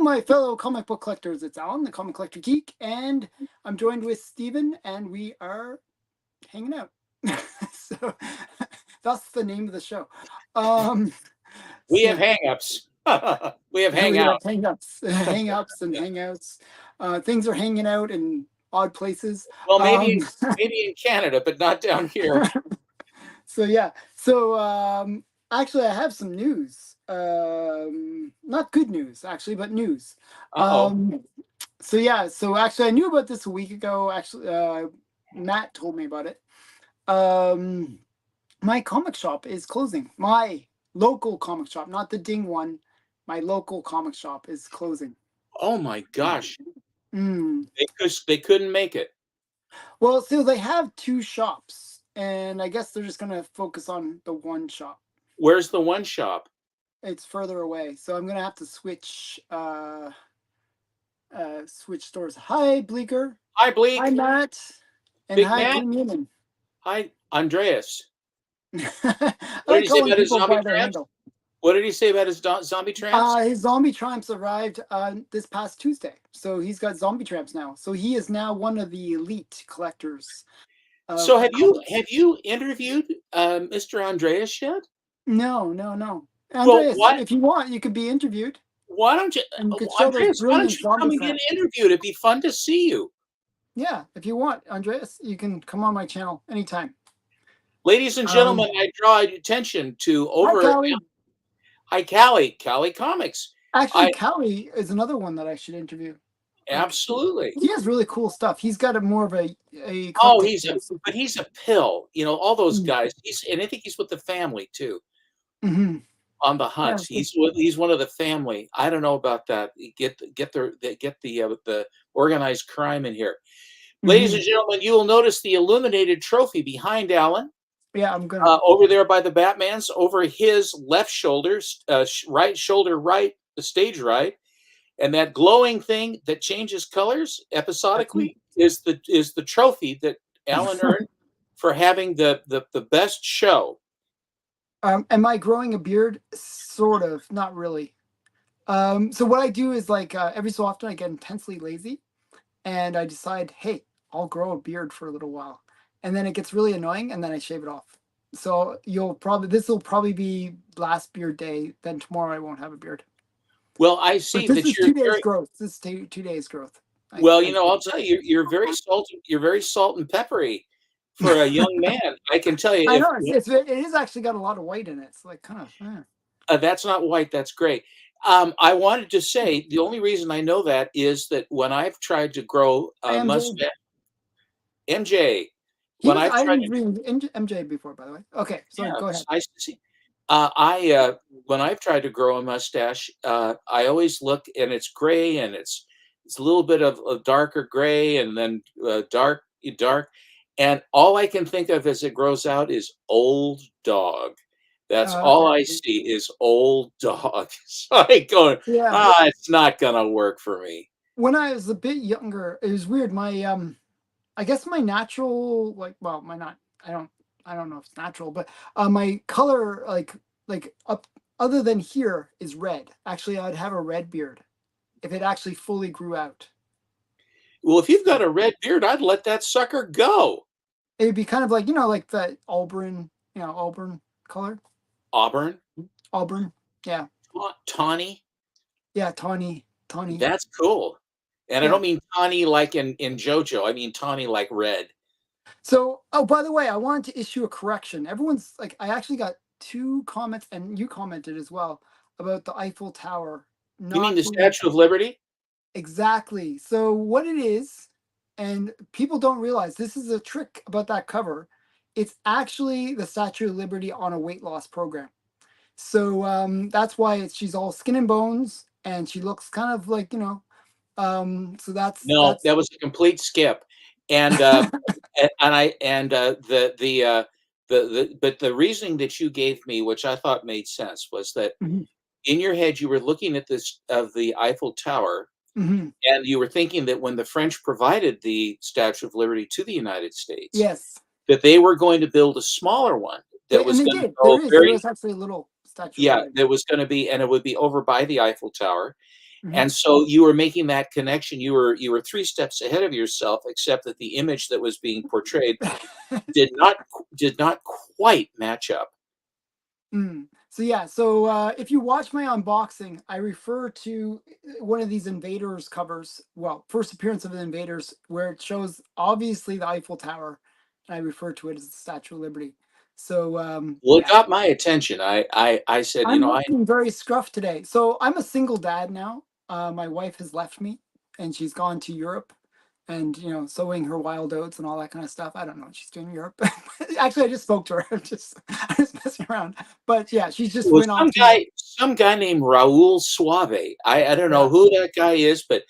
my fellow comic book collectors. It's Alan, the Comic Collector Geek, and I'm joined with Steven, and we are hanging out. So that's the name of the show. We have hang-ups. We have We hangout. have hang-ups and hangouts. Things are hanging out in odd places. Well, maybe in Canada, but not down here. So yeah. So actually, I have some news. Not good news, actually, but news. So yeah. So actually, I knew about this a week ago. Actually, Matt told me about it. My comic shop is closing. My local comic shop, not the Ding one. My local comic shop is closing. Oh my gosh. They couldn't make it. Well, so they have two shops, and I guess they're just gonna focus on the one shop. Where's the one shop? It's further away, so I'm gonna have to switch stores. Hi, Bleeker. Hi, Bleak. Hi, Matt. And Big hi, Matt. King Newman. Hi, Andreas. What did he say about his zombie tramps? What did he say about his zombie tramps? His zombie tramps arrived this past Tuesday, so he's got zombie tramps now. So he is now one of the elite collectors. So have you interviewed Mr. Andreas yet? No. Andreas, well, if you want, you could be interviewed. Why don't you, Andreas? Why don't you come and get interviewed? It'd be fun to see you. Yeah, if you want, Andreas, you can come on my channel anytime. Ladies and gentlemen, I draw attention to Hi, Callie Comics. Actually, Callie is another one that I should interview. Absolutely. He has really cool stuff. He's got more of a but he's a pill. You know, all those guys. And I think he's with the family too. On the hunts. Yeah. He's one of the family. I don't know about that. Get the organized crime in here. Ladies and gentlemen, you will notice the illuminated trophy behind Alan. Yeah, I'm gonna over there by the Batman's, over his left shoulder, right shoulder right, the stage right, and that glowing thing that changes colors episodically is the trophy that Alan earned for having the best show. Am I growing a beard? Sort of, not really. So what I do is like every so often I get intensely lazy, and I decide, hey, I'll grow a beard for a little while. And then it gets really annoying, and then I shave it off. So this will probably be last beard day. Then tomorrow I won't have a beard. Well, I see that you're 2 days growth. This is 2 days growth. Well, I'll tell you, you're very salty. You're very salt and peppery for a young man. I can tell you. I know it is actually got a lot of white in it. It's like kind of. That's not white. That's great. I wanted to say the only reason I know that is that when I've tried to grow a mustache, MJ. When I didn't read MJ before, by the way. Okay, so go ahead. I see. When I've tried to grow a mustache, I always look, and it's gray, and it's a little bit of darker gray, and then dark, and all I can think of as it grows out is old dog. That's all I see is old dog. So I go, it's not gonna work for me. When I was a bit younger, it was weird. My I guess my natural, I don't know if it's natural, but my color, up other than here, is red. Actually, I'd have a red beard if it actually fully grew out. Well, if you've got a red beard, I'd let that sucker go. It'd be kind of like, like the auburn color. Auburn? Yeah. Tawny? Yeah, tawny. That's cool. And I don't mean tawny like in JoJo. I mean tawny like red. So, by the way, I wanted to issue a correction. Everyone's like, I actually got 2 comments, and you commented as well, about the Eiffel Tower. You mean the Statue of Liberty? Exactly. So what it is, and people don't realize, this is a trick about that cover. It's actually the Statue of Liberty on a weight loss program. So that's why she's all skin and bones, and she looks kind of like, so that was a complete skip, and but the reasoning that you gave me, which I thought made sense, was that in your head you were looking at this of the Eiffel Tower, and you were thinking that when the French provided the Statue of Liberty to the United States, yes, that they were going to build a smaller one that was going to go very. There was actually a little Statue of Yeah, Liberty. there was gonna be, and it would be over by the Eiffel Tower, Mhm. and so you were making that connection. You were 3 steps ahead of yourself, except that the image that was being portrayed did not quite match up. Mm. So yeah, so if you watch my unboxing, I refer to one of these Invaders covers. Well, first appearance of the Invaders, where it shows obviously the Eiffel Tower, and I refer to it as the Statue of Liberty. So Well, it yeah, got my attention. I said, I'm I looking very scruffed today. So I'm a single dad now. My wife has left me, and she's gone to Europe, and sowing her wild oats and all that kind of stuff. I don't know what she's doing in Europe. Actually, I just spoke to her. I'm just messing around. But yeah, she's just was went off to Europe. some guy named Raul Suave. I don't know Yeah, who that guy is, but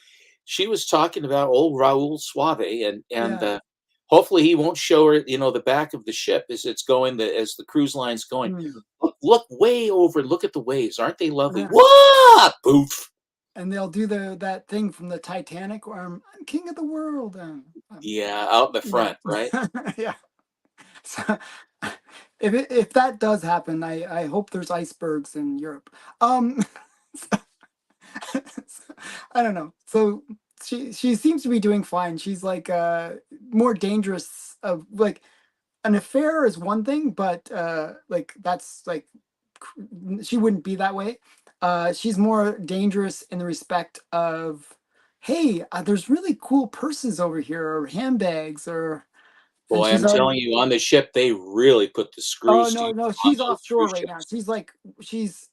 she was talking about old Raul Suave, and yeah. hopefully he won't show her, the back of the ship as it's going, as the cruise line's going. Mm, Look way over. Look at the waves. Aren't they lovely? yeah. What? Poof. And they'll do that thing from the Titanic where I'm king of the world. Yeah, out in the Yeah, front, right? yeah. So, if that does happen, I hope there's icebergs in Europe. Um, I don't know. So she seems to be doing fine. She's like more dangerous of like an affair is one thing, but like that's like she wouldn't be that way. She's more dangerous in the respect of, hey, there's really cool purses over here or handbags or, and Boy, she's I'm already. telling you, on the ship, they really put the Oh screws to no, you no, on she's those cruise offshore right now. ships. She's like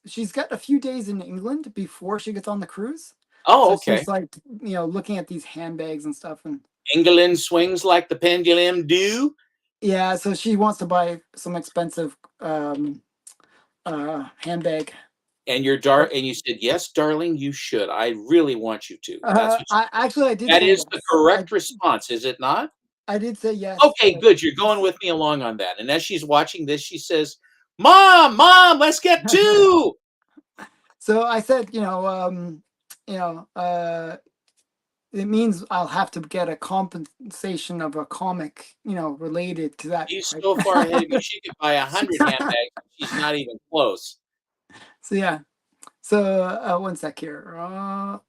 she's got a few days in England before she gets on the cruise. Oh, So okay. she's like, looking at these handbags and stuff and England swings like the pendulum do. yeah, so she wants to buy some expensive handbag. And you're But and you said, "Yes, darling, you should. I really want you to." That's what I actually I did that say is the yes. correct response, is it not? I did say yes, Okay, but good. You're going with me along on that. And as she's watching this, she says, "Mom, mom, let's get two." so I said, you know, it means I'll have to get a compensation of a comic, related to that She's price. so far ahead of you. She could buy 100 handbags. She's not even close. So yeah. So one sec here.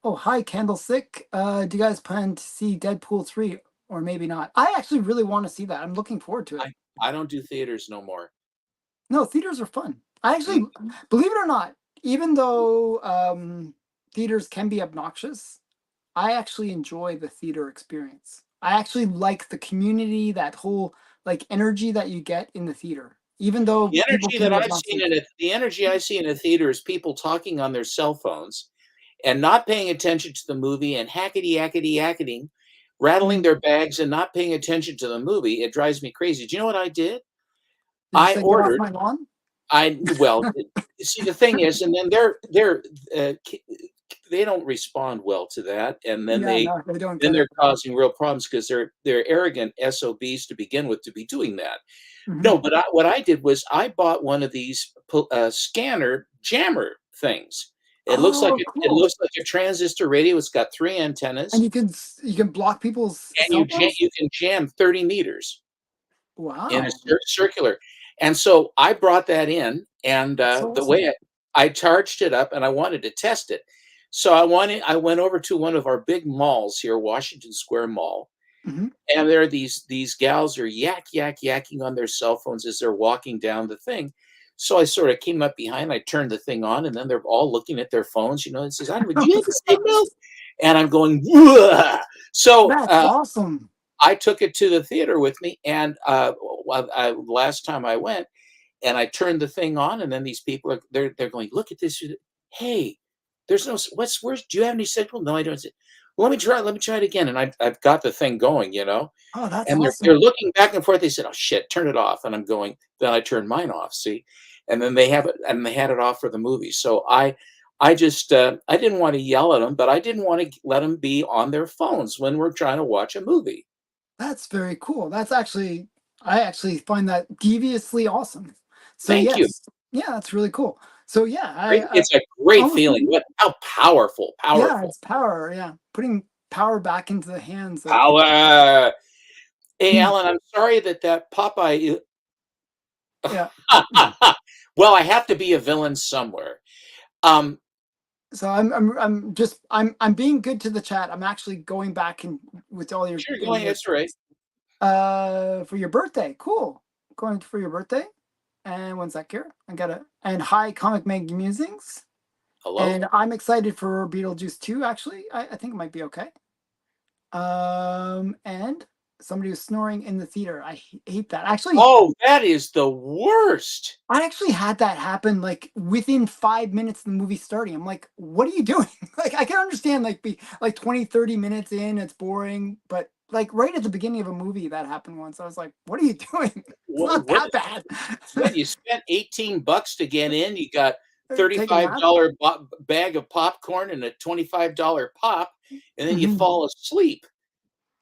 Oh, hi, Candlestick. Do you guys plan to see Deadpool 3 or maybe not? I actually really want to see that. I'm looking forward to it. I don't do theaters no more. No, theaters are fun. I Mm. actually, believe it or not, even though theaters can be obnoxious, I actually enjoy the theater experience. I actually like the community, that whole like energy that you get in the theater, even though people can be obnoxious. The energy I see in a theater is people talking on their cell phones and not paying attention to the movie and hackety yackety yakketing, rattling Mm. their bags and not paying attention to the movie. It drives me crazy. Do you know what I did? Did you I say get off ordered my lawn? I well, see, the thing is, and then they don't respond well to that, and Yeah, no, they don't then get it. they're causing real problems because they're arrogant SOBs to begin with to be doing that. Hmm. No, but what I did was I bought one of these scanner jammer things. Oh, It cool. looks like a transistor radio. It's got 3 And antennas, you can block people's and cell phones? you can jam 30 meters in a Wow. circular. And so I brought that in, and That's so the awesome. way I charged it up, and I wanted to test it. So I went over to one of our big malls here, Washington Square Mall, Hmm. and there are these gals are yakking on their cell phones as they're walking down the thing. So I sort of came up behind, I turned the thing on, and then they're all looking at their phones, and says, "I would you have a signal?" And I'm going, "Whoa." So That's awesome. I took it to the theater with me, and last time I went, and I turned the thing on, and then these people are they're going, "Look at this! Hey, there's no where's do you have any signal?" No, I don't. Well, let me try it again, and I've got the thing going, Oh, that's and they're awesome. looking back and forth. They said, "Oh shit, turn it off," and I'm going. Then I turned mine off. See, and then they have it, and they had it off for the movie. So I just I didn't want to yell at them, but I didn't want to let them be on their phones when we're trying to watch a movie. That's very cool. I actually find that deviously awesome. So Thank you. yes, yeah, that's really cool. So yeah, I It's a great almost, feeling. What how powerful, yeah, powerful. it's power. Yeah, putting power back into the hands of people. Power. Hey, Hmm. Alan, I'm sorry that Popeye Yeah. Well, I have to be a villain somewhere. Um, So I'm being good to the chat. I'm actually going back and with all your sure, giving going. you That's right. for your birthday. Cool. Going for your birthday. And one sec here. I gotta and hi Comic Mag Musings. Hello. And I'm excited for Beetlejuice 2, actually. I think it might be okay. And somebody was snoring in the theater. I hate that. Actually, Oh, that is the worst. I actually had that happen like within 5 minutes of the movie starting. I'm like, what are you doing? Like, I can understand like be like 20, 30 minutes in, it's boring, but like right at the beginning of a movie that happened once. I was like, what are you doing? It's not What? that bad. What? You spent $18 to get in. You got Take a nap. $35 bag of popcorn and a $25 pop, and then you Mhm. fall asleep.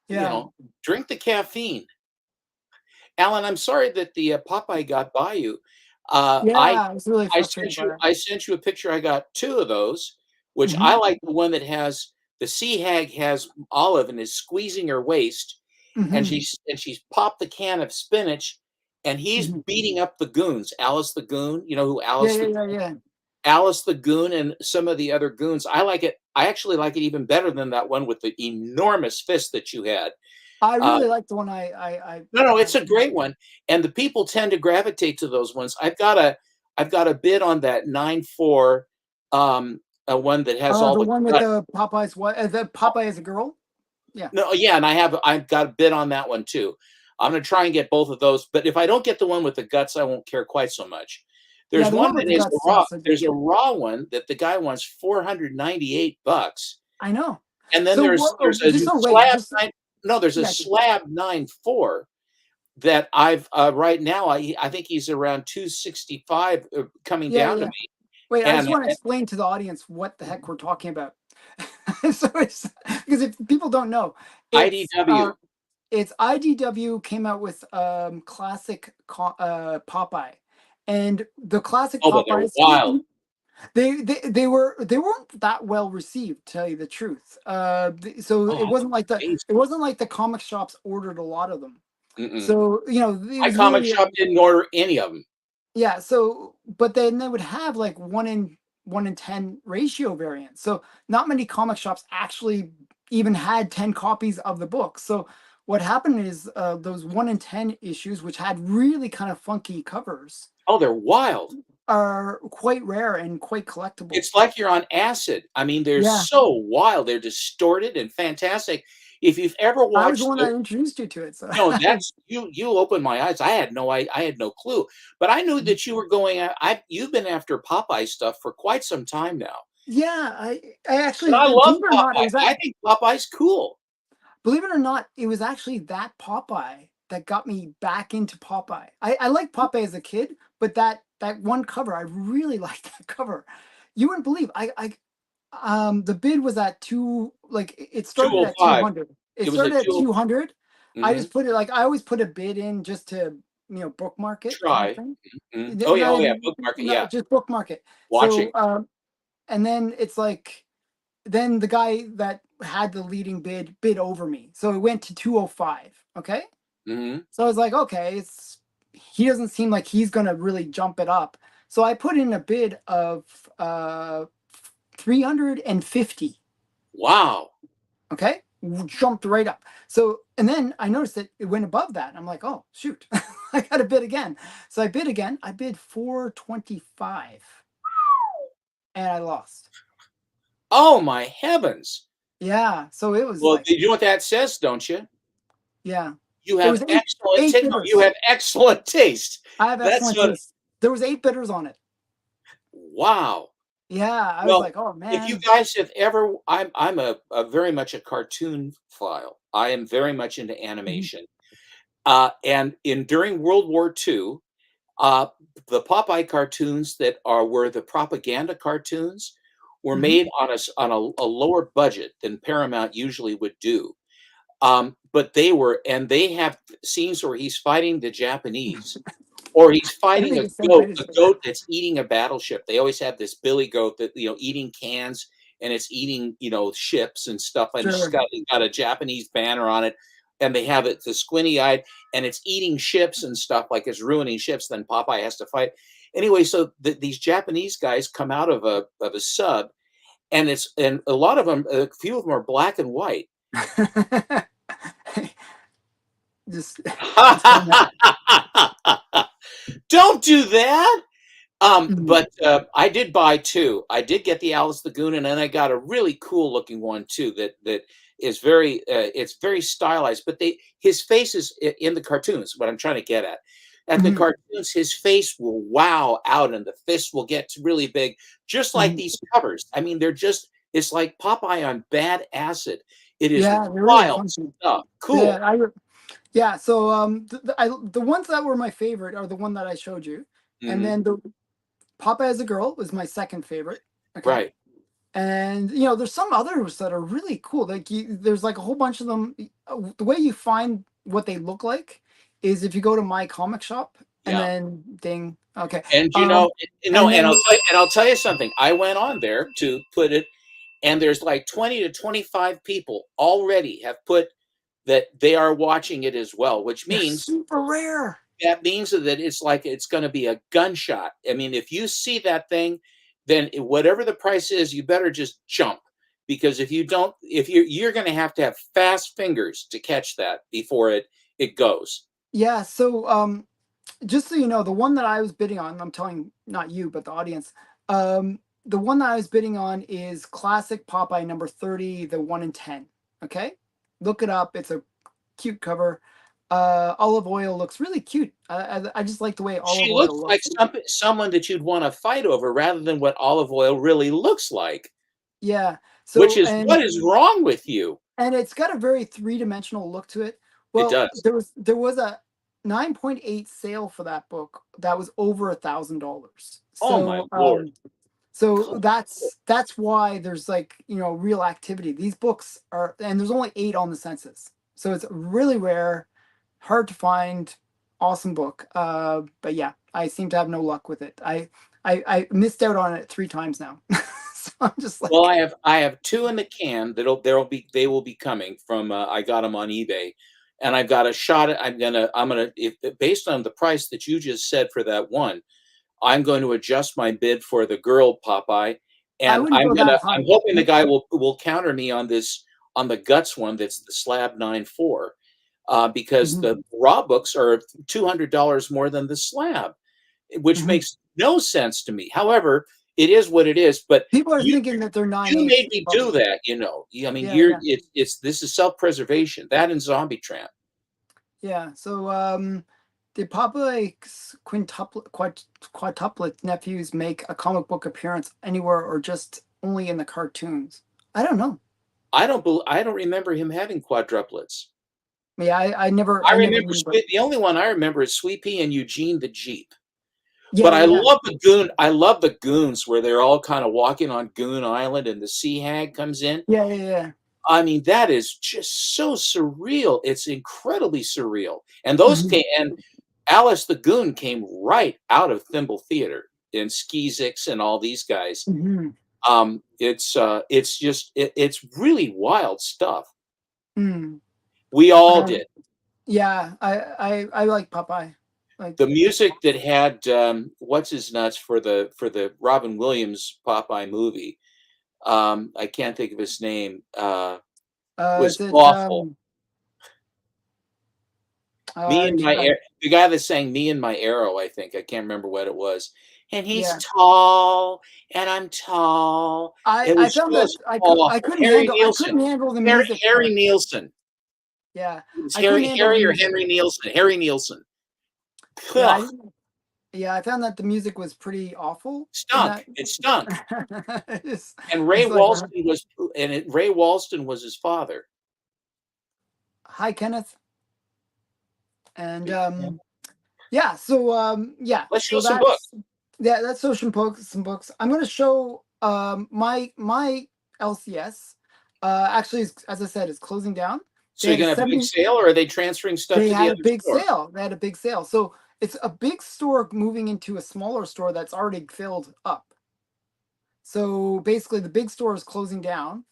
You Yeah. know, drink the caffeine. Alan, I'm sorry that the Popeye got by you. Uh, Yeah, I I was really frustrated by that. I sent you a picture. I got two of those, which Hmm. I like the one that has the sea hag has Olive and is squeezing her waist, and Hmm. she's popped the can of spinach, and he's Hmm. beating up the goons. Alice the goon, you know who Yeah, yeah, yeah, yeah. Alice the goon and some of the other goons. I like it. I actually like it even better than that one with the enormous fist that you had. I Uh, really like the one no, no, I it's a great one, and the people tend to gravitate to those ones. I've got a bid on that 9-4, a one that has all the the one with gut. the Popeyes what the Popeye as a girl? Yeah. No, yeah, and I've got a bid on that one too. I'm gonna try and get both of those, but if I don't get the one with the guts, I won't care quite so much. Yeah, There's the one one with that the is a guts raw. sounds so good. There's a raw one that the guy wants $498, I know. and then So what there's a just so wait, slab just nine. No, there's a yeah, slab 9-4 that I've right now. I think he's around 265 coming yeah, down to yeah. me, Wait, I just and want to explain to the audience what the heck we're talking about. So it's because if people don't know, it's uh IDW. it's IDW came out with classic Popeye. And the classic Oh, but they're Popeyes, wild. they weren't that well received, to tell you the truth. So Oh, it amazing. wasn't like the comic shops ordered a lot of them. Mm-mm. So it My was comic really shop didn't order any of them. yeah. So but then they would have like 1 in 10 ratio variants. So not many comic shops actually even had 10 copies of the book. So what happened is those 1 in 10 issues, which had really kind of funky covers, Oh, they're wild. are quite rare and quite collectible. It's like you're on acid. I mean, they're Yeah, so wild. They're distorted and fantastic. If you've ever I was the watched one the that introduced you to it. So no, that's you opened my eyes. I had no clue. But I knew that you were going I you've been after Popeye stuff for quite some time now. yeah, I And actually I love believe it or not, it Popeye. was that I think Popeye's cool. believe it or not, it was actually that Popeye that got me back into Popeye. I liked Popeye as a kid, but that one cover, I really liked that cover. You wouldn't believe the bid was at two, like it started at 205. 200. It It was a started at 2. 200. I Mhm. just put it like I always put a bid in just to bookmark it kind of Try. thing. Mhm. Oh, yeah, oh, yeah, bookmark it, Not yeah. just bookmark it. Watching. So and then it's like then the guy that had the leading bid over me. So it went to 205. Okay. Mhm. So I was like, okay, he doesn't seem like he's gonna really jump it up. So I put in a bid of 350. Wow. Okay. Jumped right up. So and then I noticed that it went above that. I'm like, oh shoot. I gotta bid again. So I bid again. I bid 425 and I lost. Oh, my heavens. Yeah. So it was Well, like, you know what that says, don't you? yeah. You There have was excellent eight ta no, you bidders. have excellent taste. I have That's excellent what taste. There was 8 bidders on it. wow. Yeah, I was Well, like, oh if you man. guys have ever I'm a very much a cartoon file. I am very much into Mhm, animation. And in during World War II, uh, the Popeye cartoons that were the propaganda cartoons were mhm. made on a lower budget than Paramount usually would do. But they have scenes where he's fighting the Japanese, or he's I fighting think it's so a British. goat that's eating a battleship. They always have this billy goat that eating cans and it's eating ships and stuff, and Sure. it's got a Japanese banner on it. and they have it the squinty eyed, and it's eating ships and stuff, like it's ruining ships. Then Popeye has to fight. Anyway, so these Japanese guys come out of a sub, and a lot of them, a few of them are black and white. Just it's kind of. Don't do that. Mhm, But I did buy two. I did get the Alice Lagoon, and then I got a really cool looking one too. That is very, it's very stylized. But his face is in the cartoons. What I'm trying to get at. At the mhm, cartoons, his face will wow out, and the fist will get really big, just like mhm. these covers. I mean, they're just. It's like Popeye on bad acid. It is Yeah, they're really wild funky. stuff. Yeah, Cool. yeah. So the ones that were my favorite are the one that I showed you, and Hmm. then the Papa as a Girl was my second favorite. Okay, Right. and there's some others that are really cool. Like there's like a whole bunch of them. The way you find what they look like is if you go to my comic shop and Yeah. then ding. Okay, And um, and and then I'll tell you something. I went on there to put it, and there's like 20 to 25 people already have put that they are watching it as well, which they're means super rare. that it's like it's going to be a gunshot. I mean, if you see that thing, then whatever the price is, you better just jump, because if you don't, if you're going to have fast fingers to catch that before it goes. Yeah. So just so you know, the one that I was bidding on, I'm telling not you, but the audience, the one that I was bidding on is classic Popeye number 30, the 1 in 10. Okay? Look it up. It's a cute cover. Olive Oil looks really cute. I just like the way Olive She Oil looks like looks. someone that you'd want to fight over rather than what Olive Oil really looks like, Yeah. which So is what is wrong with you? and it's got a very three-dimensional look to it. It Well, does. there was a 9.8 sale for that book that was over $1,000. Oh my lord. So Cool. that's why there's like, real activity. These books are, and there's only 8 on the census. So it's really rare, hard to find, awesome book. But yeah, I seem to have no luck with it. I missed out on it 3 times now. So I'm just Well, like, I have two in the can they will be coming from I got them on eBay, and I've got a shot at I'm gonna if based on the price that you just said for that one, I'm going to adjust my bid for the girl Popeye, I and wouldn't go that high. I'm hoping the guy will counter me on this on the guts one that's the slab 9.4, because Mhm, the raw books are $200 more than the slab, which mhm. makes no sense to me. However, it is what it is. But People are you thinking that they're nine you eighths made me do probably. that. I mean, Yeah, yeah, it's this is self preservation. That and Zombie Tramp. yeah. So did Popeye quintuplet nephews make a comic book appearance anywhere or just only in the cartoons? I don't know. I don't remember him having quadruplets. Yeah, I never knew, but The only one I remember is Sweet Pea and Eugene the Jeep. yeah, But yeah, yeah. I love the goons where they're all kind of walking on Goon Island and the sea hag comes in. Yeah, yeah, yeah. I mean, that is just so surreal. It's incredibly surreal. And those Hmm. came, and Alice the Goon came right out of Thimble Theater and Skeezix and all these guys. Hmm. It's just it's really wild stuff. Mm. We all Um, did. yeah, I like Popeye. Like, The music that had what's his nuts for the Robin Williams Popeye movie. I can't think of his name. is Was it awful. Me and my I, the guy that sang "Me and My Arrow," I think I can't remember what it was. And he's yeah. tall, and I'm tall. It I was found that just awful. I couldn't handle the music Harry part. Nielsen. Yeah, It was I couldn't handle the Harry or music. Henry Nielsen. Harry Nielsen. Yeah, Ugh, yeah, I found that the music was pretty awful in that. stunk. It stunk. it's, And it's like, Ray Walston was his father. hi Kenneth, and yeah, so yeah, Let's show so some books. that's social books, some books. I'm gonna show my LCS. Actually, as I said, is closing down. So They you're had a gonna have a big 70. sale, or are they transferring stuff They to the had a other big store? sale. They had a big sale. So it's a big store moving into a smaller store that's already filled up. So basically, the big store is closing down,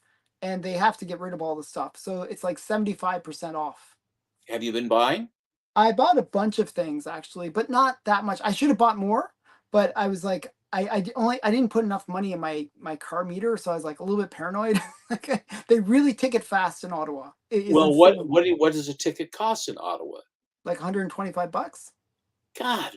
and they have to get rid of all the stuff. So it's like 75% off. Have you been buying? I bought a bunch of things actually, but not that much. I should have bought more, but I was like, I didn't put enough money in my car meter, so I was like a little bit paranoid. Like, they really ticket fast in Ottawa. It is Well, insane. what does a ticket cost in Ottawa? Like $125. God,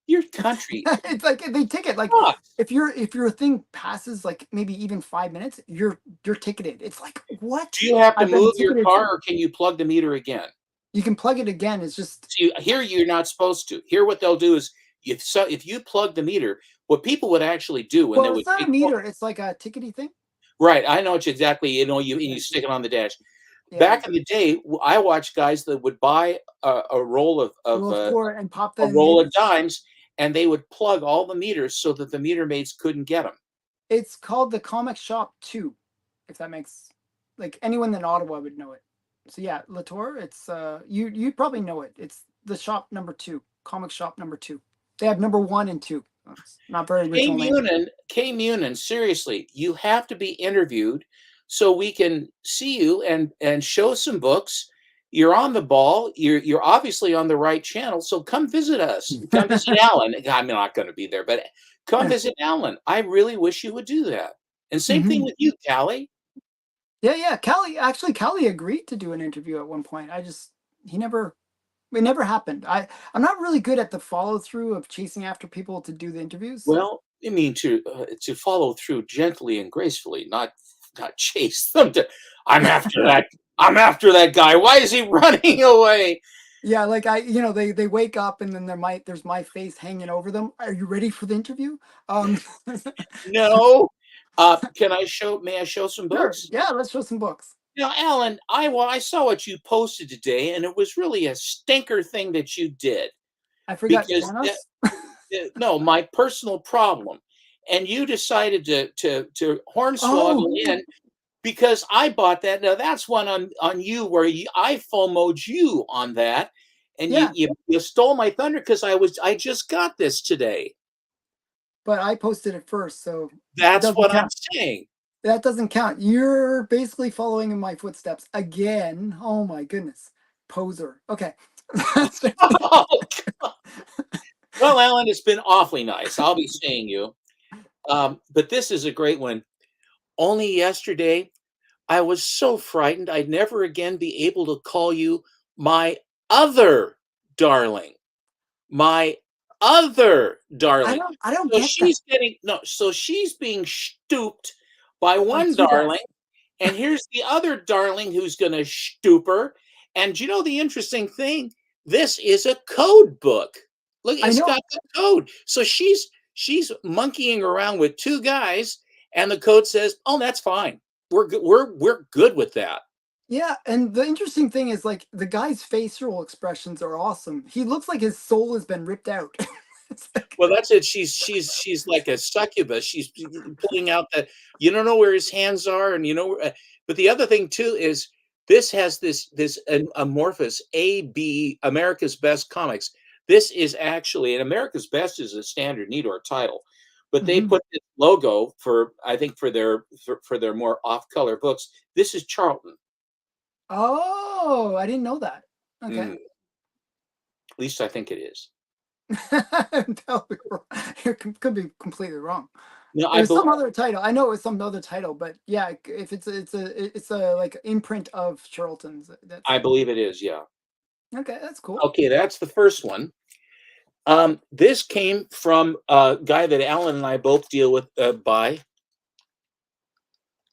your country It's like they ticket like sucks. if your thing passes like maybe even 5 minutes, you're ticketed. It's like what? Do you have to I've been move your ticketed car for. or can you plug the meter again? You can plug it again. It's just See, here you're not supposed to. Here, what they'll do is if you plug the meter, what people would actually do when they well, it's would not a take meter. It's like a tickety thing. right, I know it's exactly, you Yeah, stick it on the dash. yeah. Back in the day, I watched guys that would buy a roll Roll of four and pop a the roll of meters. dimes, and they would plug all the meters so that the meter maids couldn't get them. It's called the Comic Shop 2, if that makes like anyone in Ottawa would know it. So yeah, Latour, it's you probably know it. It's the shop number 2, Comic Shop number 2. They have number 1 and 2. It's not very original name. K Munin, seriously, you have to be interviewed so we can see you and show some books. You're on the ball. You're obviously on the right channel. So come visit us. Come visit Alan. I'm not going to be there, but come visit Alan. I really wish you would do that. And same thing Hmm. with you, Callie. Yeah, yeah. Callie agreed to do an interview at one point. He never it never happened. I'm not really good at the follow through of chasing after people to do the interviews. So Well, I mean to follow through gently and gracefully, not chase them to. I'm after that. I'm after that guy. Why is he running away? yeah, like they wake up and then there's my face hanging over them. Are you ready for the interview? Um, No. Can I show? May I show some sure. books? Yeah, let's show some books. Now, Alan, I saw what you posted today, and it was really a stinker thing that you did I forgot because Thanos. no, my personal problem, and you decided to Oh, hornswoggle in because I bought that. Now that's one on you where I FOMO'd you on that, and yeah, you stole my thunder because I just got this today. but I posted it first, so it That's doesn't what I'm count. saying. That doesn't count. You're basically following in my footsteps again. Oh my goodness, poser. Okay. Well, Alan, it's been awfully nice. I'll be seeing you. But this is a great one. Only yesterday, I was so frightened I'd never again be able to call you my other darling. My other darling. I don't get that. So she's being stooped by By one two darling, guys. and here's the other darling who's going to stoop her. And you know the interesting thing? This is a code book. Look, I it's know. got the code. So she's monkeying around with two guys, and the code says, "Oh, that's fine. We're good with that." Yeah, and the interesting thing is like the guy's facial expressions are awesome. He looks like his soul has been ripped out. It's like, Well, that's it. She's like a succubus. She's pulling out the. You don't know where his hands are, and But the other thing too is this has this amorphous AB America's Best Comics. This is actually, and America's Best is a standard Nedor title, but they mhm. put this logo for I think for their more off color books. This is Charlton. Oh, I didn't know that. Okay. At least I think it is. Totally wrong. Could be completely wrong. No, It I was believe. some other title. I know it was some other title, but yeah, if it's a like imprint of Charlton's. That's I believe it is. Yeah. okay. That's cool. Okay, that's the first one. This came from a guy that Alan and I both deal with by.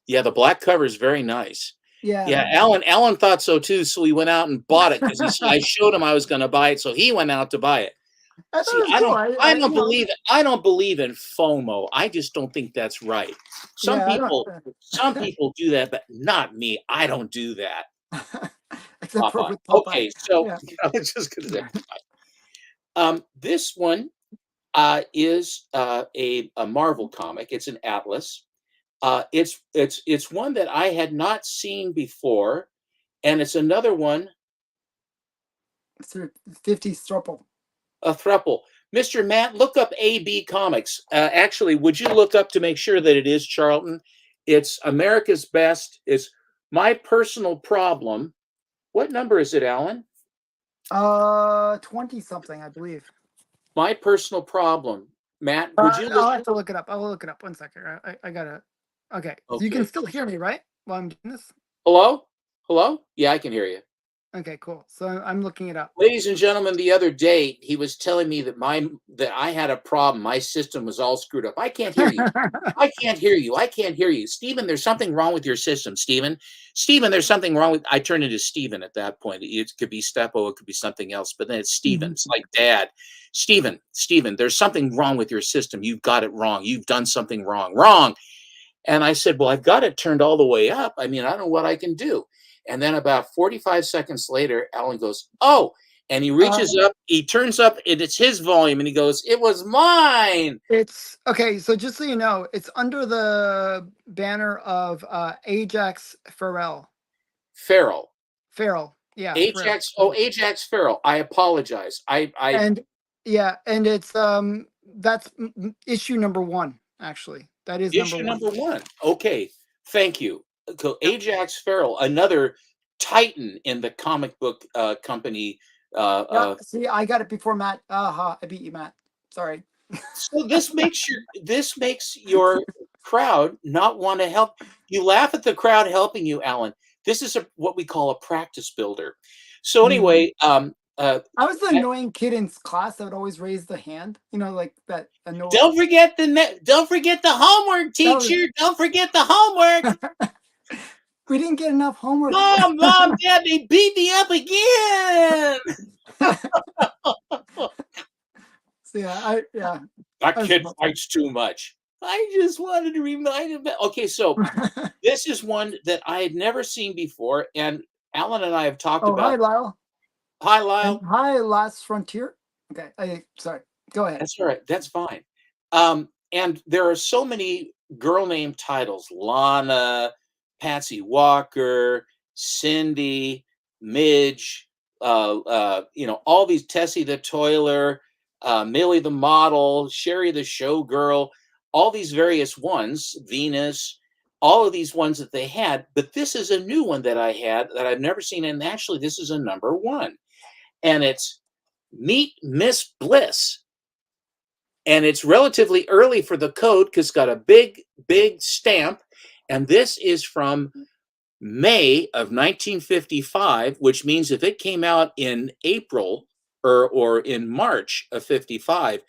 Yeah, the black cover is very nice. Yeah. Yeah, Alan thought so too, so he went out and bought it because I showed him I was going to buy it, so he went out to buy it. I thought See, it was cool. I don't believe in FOMO. I just don't think that's right. Yeah, I don't. Some people do that, but not me. I don't do that. Except for Popeye. with Popeye. Okay, so Yeah. I was just going to say this one is a Marvel comic. It's an Atlas. It's one that I had not seen before, and it's another one, Sort of 50s thruple. a thruple. Mr. Matt, look up AB Comics. Actually, would you look up to make sure that it is Charlton? It's America's Best. It's my personal problem. What number is it, Alan? 20 something, I believe. My personal problem, Matt, would you look? I'll have to look it up. I'll look it up. 1 second. I gotta. Okay, so you can Okay. still hear me, right? While I'm doing this. Hello? Hello? Yeah, I can hear you. Okay, cool. So I'm looking it up. Ladies and gentlemen, the other day he was telling me that I had a problem. My system was all screwed up. I can't hear you. I can't hear you. I can't hear you. Stephen, there's something wrong with your system, Stephen. Stephen, there's something wrong with I turned into Stephen at that point. It could be Steppo, it could be something else, but then it's Stephen. Mhm. It's like dad. Stephen, there's something wrong with your system. You've got it wrong. You've done something wrong. Wrong. And I said, well, I've got it turned all the way up. I mean, I don't know what I can do. And then about 45 seconds later, Alan goes, oh, and he reaches Uh, up, he turns up, and it's his volume, and he goes, it was mine. it's okay. So just so you know, it's under the banner of Ajax Farrell. Farrell. Farrell. Yeah, Farrell. Ajax, oh, Ajax Farrell. I apologize. I And yeah, and it's that's issue number one. Actually, that is number issue one. number one. Okay, thank you. So Ajax Farrell, another titan in the comic book company. Yeah. See, I got it before Matt. I beat you, Matt. Sorry. So this makes your crowd not want to help. You laugh at the crowd helping you, Alan. This is what we call a practice builder. So Mm. anyway, I was the annoying kid in class that would always raise the hand. You know, like that. don't forget the homework, That was. teacher. Don't forget the homework. We didn't get enough homework. Mom, Dad, they beat me up again. So yeah, That I was kid fights too much. I just wanted to remind him that. Okay, so this is one that I had never seen before, and Alan and I have talked Oh, hi, about. Lyle. Hi, And Lyle. hi, Last Frontier. Okay, sorry. Go ahead. That's all right. That's fine. And there are so many girl name titles: Lana, Patsy Walker, Cindy, Midge. All these Tessie the Toiler, Millie the Model, Sherry the Showgirl. All these various ones, Venus. All of these ones that they had, but this is a new one that I had that I've never seen, and actually, this is a number one, and it's Meet Miss Bliss, and it's relatively early for the code because it's got a big stamp, and this is from May of 1955, which means if it came out in April or in March of 55,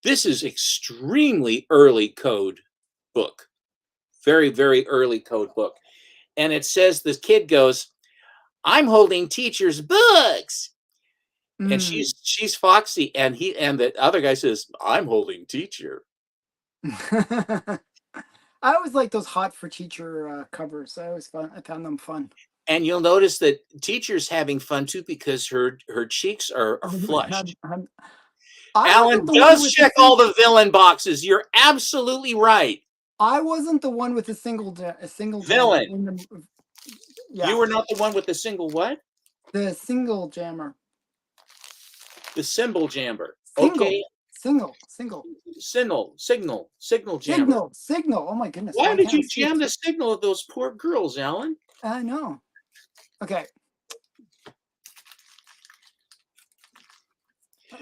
this is extremely early code book. Very early code book. And it says the kid goes, I'm holding teacher's books. And Mm. she's Foxy, and the other guy says, I'm holding teacher. I always like those hot for teacher covers. I found them fun. And you'll notice that teacher's having fun too because her cheeks are flushed. I wasn't Alan the one does with the check all the villain boxes. You're absolutely right. I wasn't the one with a single jammer Villain. in the You yeah, were not the one with the single what? the single jammer. The symbol jammer. Single, Okay. single, Signal jammer. signal. Oh my goodness, Why why did can't I you speak? jam the signal of those poor girls, Alan? I know. Okay.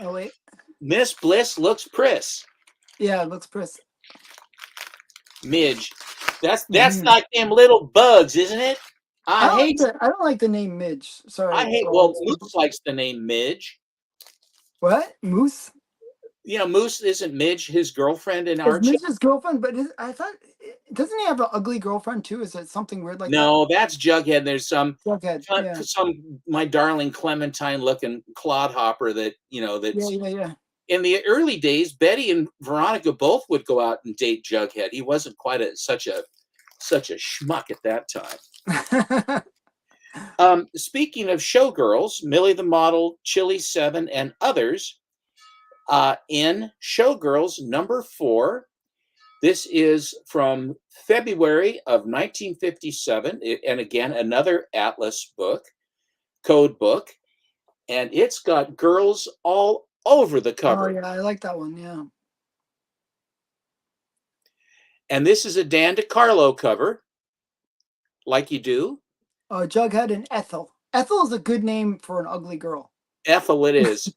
Oh wait. Miss Bliss looks priss. Yeah, it looks pretty. Midge. That's Mhm. like them little bugs, isn't it? I don't like the name Midge. I Sorry hate for all well, these people. Moose likes the name Midge. What? Moose? Moose isn't Midge his girlfriend in Is our show? Midge his girlfriend? But I thought doesn't he have an ugly girlfriend too? Is it something weird like that? No, that's Jughead. There's Jughead. Yeah. some my darling Clementine looking clodhopper that Yeah, that's yeah, yeah. in the early days. Betty and Veronica both would go out and date Jughead. He wasn't quite such a schmuck at that time. Speaking of showgirls, Millie the Model, Chili 7, and others, in Showgirls number 4, this is from February of 1957, and again, another Atlas book, code book, and it's got girls all over the Oh cover. yeah, I like that one. Yeah. And this is a Dan DeCarlo cover, like you do. Jughead and Ethel. Ethel is a good name for an ugly girl. Ethel it is.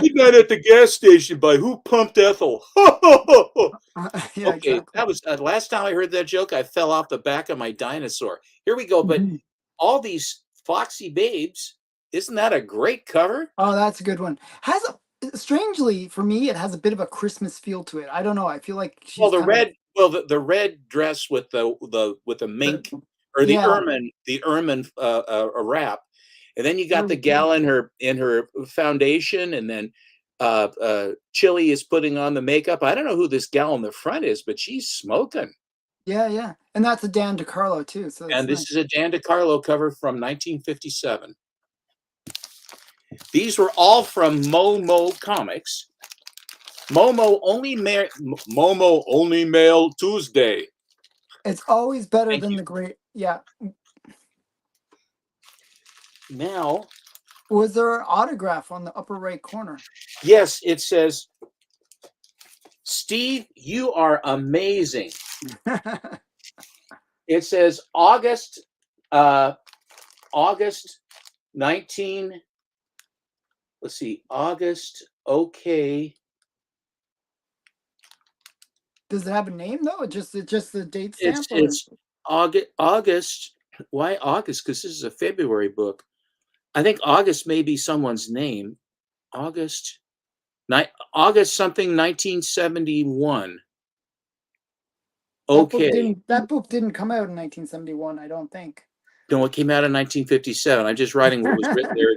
Midnight at the gas station by Who Pumped Ethel? Yeah, Okay, exactly. that was last time I heard that joke. I fell off the back of my dinosaur. Here we go. But Mhm. all these foxy babes, isn't that a great cover? Oh, that's a good one. Has a strangely for me, it has a bit of a Christmas feel to it. I don't know. I feel like Well, she's the kind of red, well, the red dress with the the mink or yeah, the ermine wrap, and then you got the really gal pretty. in her foundation, and then Chili is putting on the makeup. I don't know who this gal in the front is, but she's smoking. Yeah, yeah. And that's a Dan DeCarlo too, so it's And nice. this is a Dan DeCarlo cover from 1957. These were all from Momo Comics. Momo only mail Tuesday. It's always better Thank than you. the great yeah. Now, Was there an autograph on the upper right corner? yes, it says, Steve, you are amazing. It says uh, August 19, let's see, August, okay. Does it have a name though? It just the date It's stamp or it's August. Why August? Because this is a February book. I think August may be someone's name. August, August something 1971. Okay. that book didn't come out in 1971, I don't think. No, it came out in 1957. I'm just writing what was written there.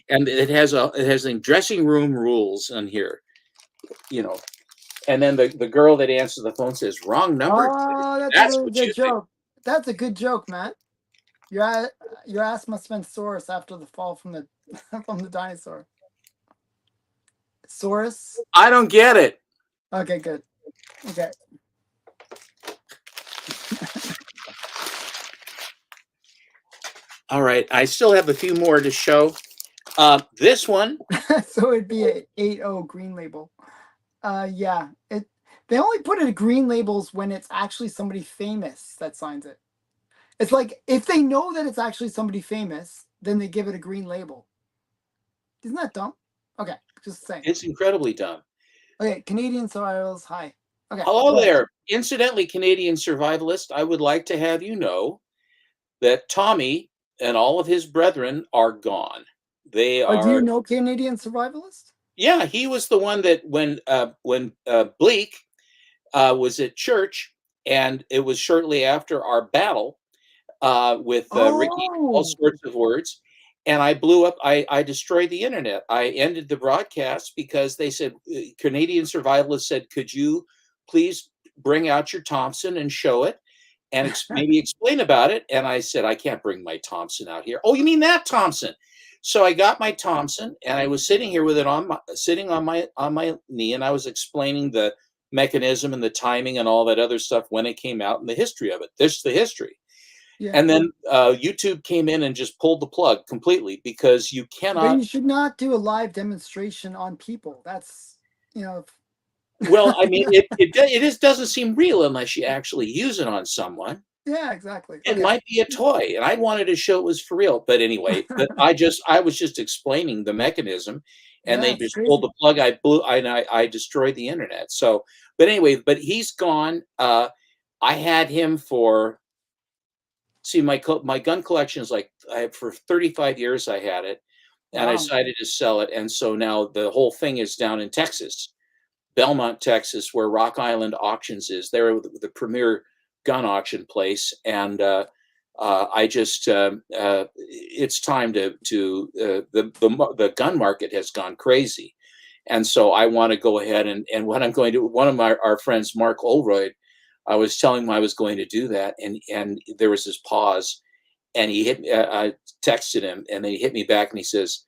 And it has the dressing room rules on here, you know. And then the girl that answers the phone says, "Wrong number." Oh, that's a That's really what you good think. joke. That's a good joke, Matt. Your your ass must have been Saurus after the fall from the from the dinosaur. Saurus? I don't get it. Okay, good. Okay. All right, I still have a few more to show. This one, So it'd be a 8-0 green label. Yeah. They only put it green labels when it's actually somebody famous that signs it. It's like if they know that it's actually somebody famous, then they give it a green label. Isn't that dumb? Okay, just saying. it's incredibly dumb. Okay, Canadian survivals. Hi. Okay, Hello go ahead. there. Incidentally, Canadian survivalist, I would like to have you know that Tommy and all of his brethren are gone. They Do you are, know Canadian survivalist? yeah, he was the one that when Bleak was at church, and it was shortly after our battle with Ricky, all Oh, sorts of words. And I blew up, I destroyed the internet. I ended the broadcast because they said, Canadian survivalists said, could you please bring out your Thompson and show it and maybe explain about it? And I said, I can't bring my Thompson out here. Oh, you mean that Thompson? So I got my Thompson and I was sitting here with it sitting on my knee, and I was explaining the mechanism and the timing and all that other stuff when it came out and the history of it. This is the history. yeah. And then YouTube came in and just pulled the plug completely because you But cannot. you should not do a live demonstration on people. That's, you know, Well, I mean, it just doesn't seem real unless you actually use it on someone. yeah, exactly. It Okay. might be a toy, and I wanted to show it was for real. But anyway, I was just explaining the mechanism, and Yeah, they it's just pulled crazy. the plug. I destroyed the internet. So, but anyway, but he's gone. I had him for, see, my gun collection is like, for 35 years I had it, and I Wow. decided to sell it, and so now the whole thing is down in Texas, Belmont, Texas, where Rock Island Auctions is. They're the premier gun auction place, and I just it's time the gun market has gone crazy, and so I want to go ahead and what I'm going to, one of our friends, Mark Olroyd, I was telling him I was going to do that, and there was this pause, and he hit me. I texted him, and then he hit me back, and he says,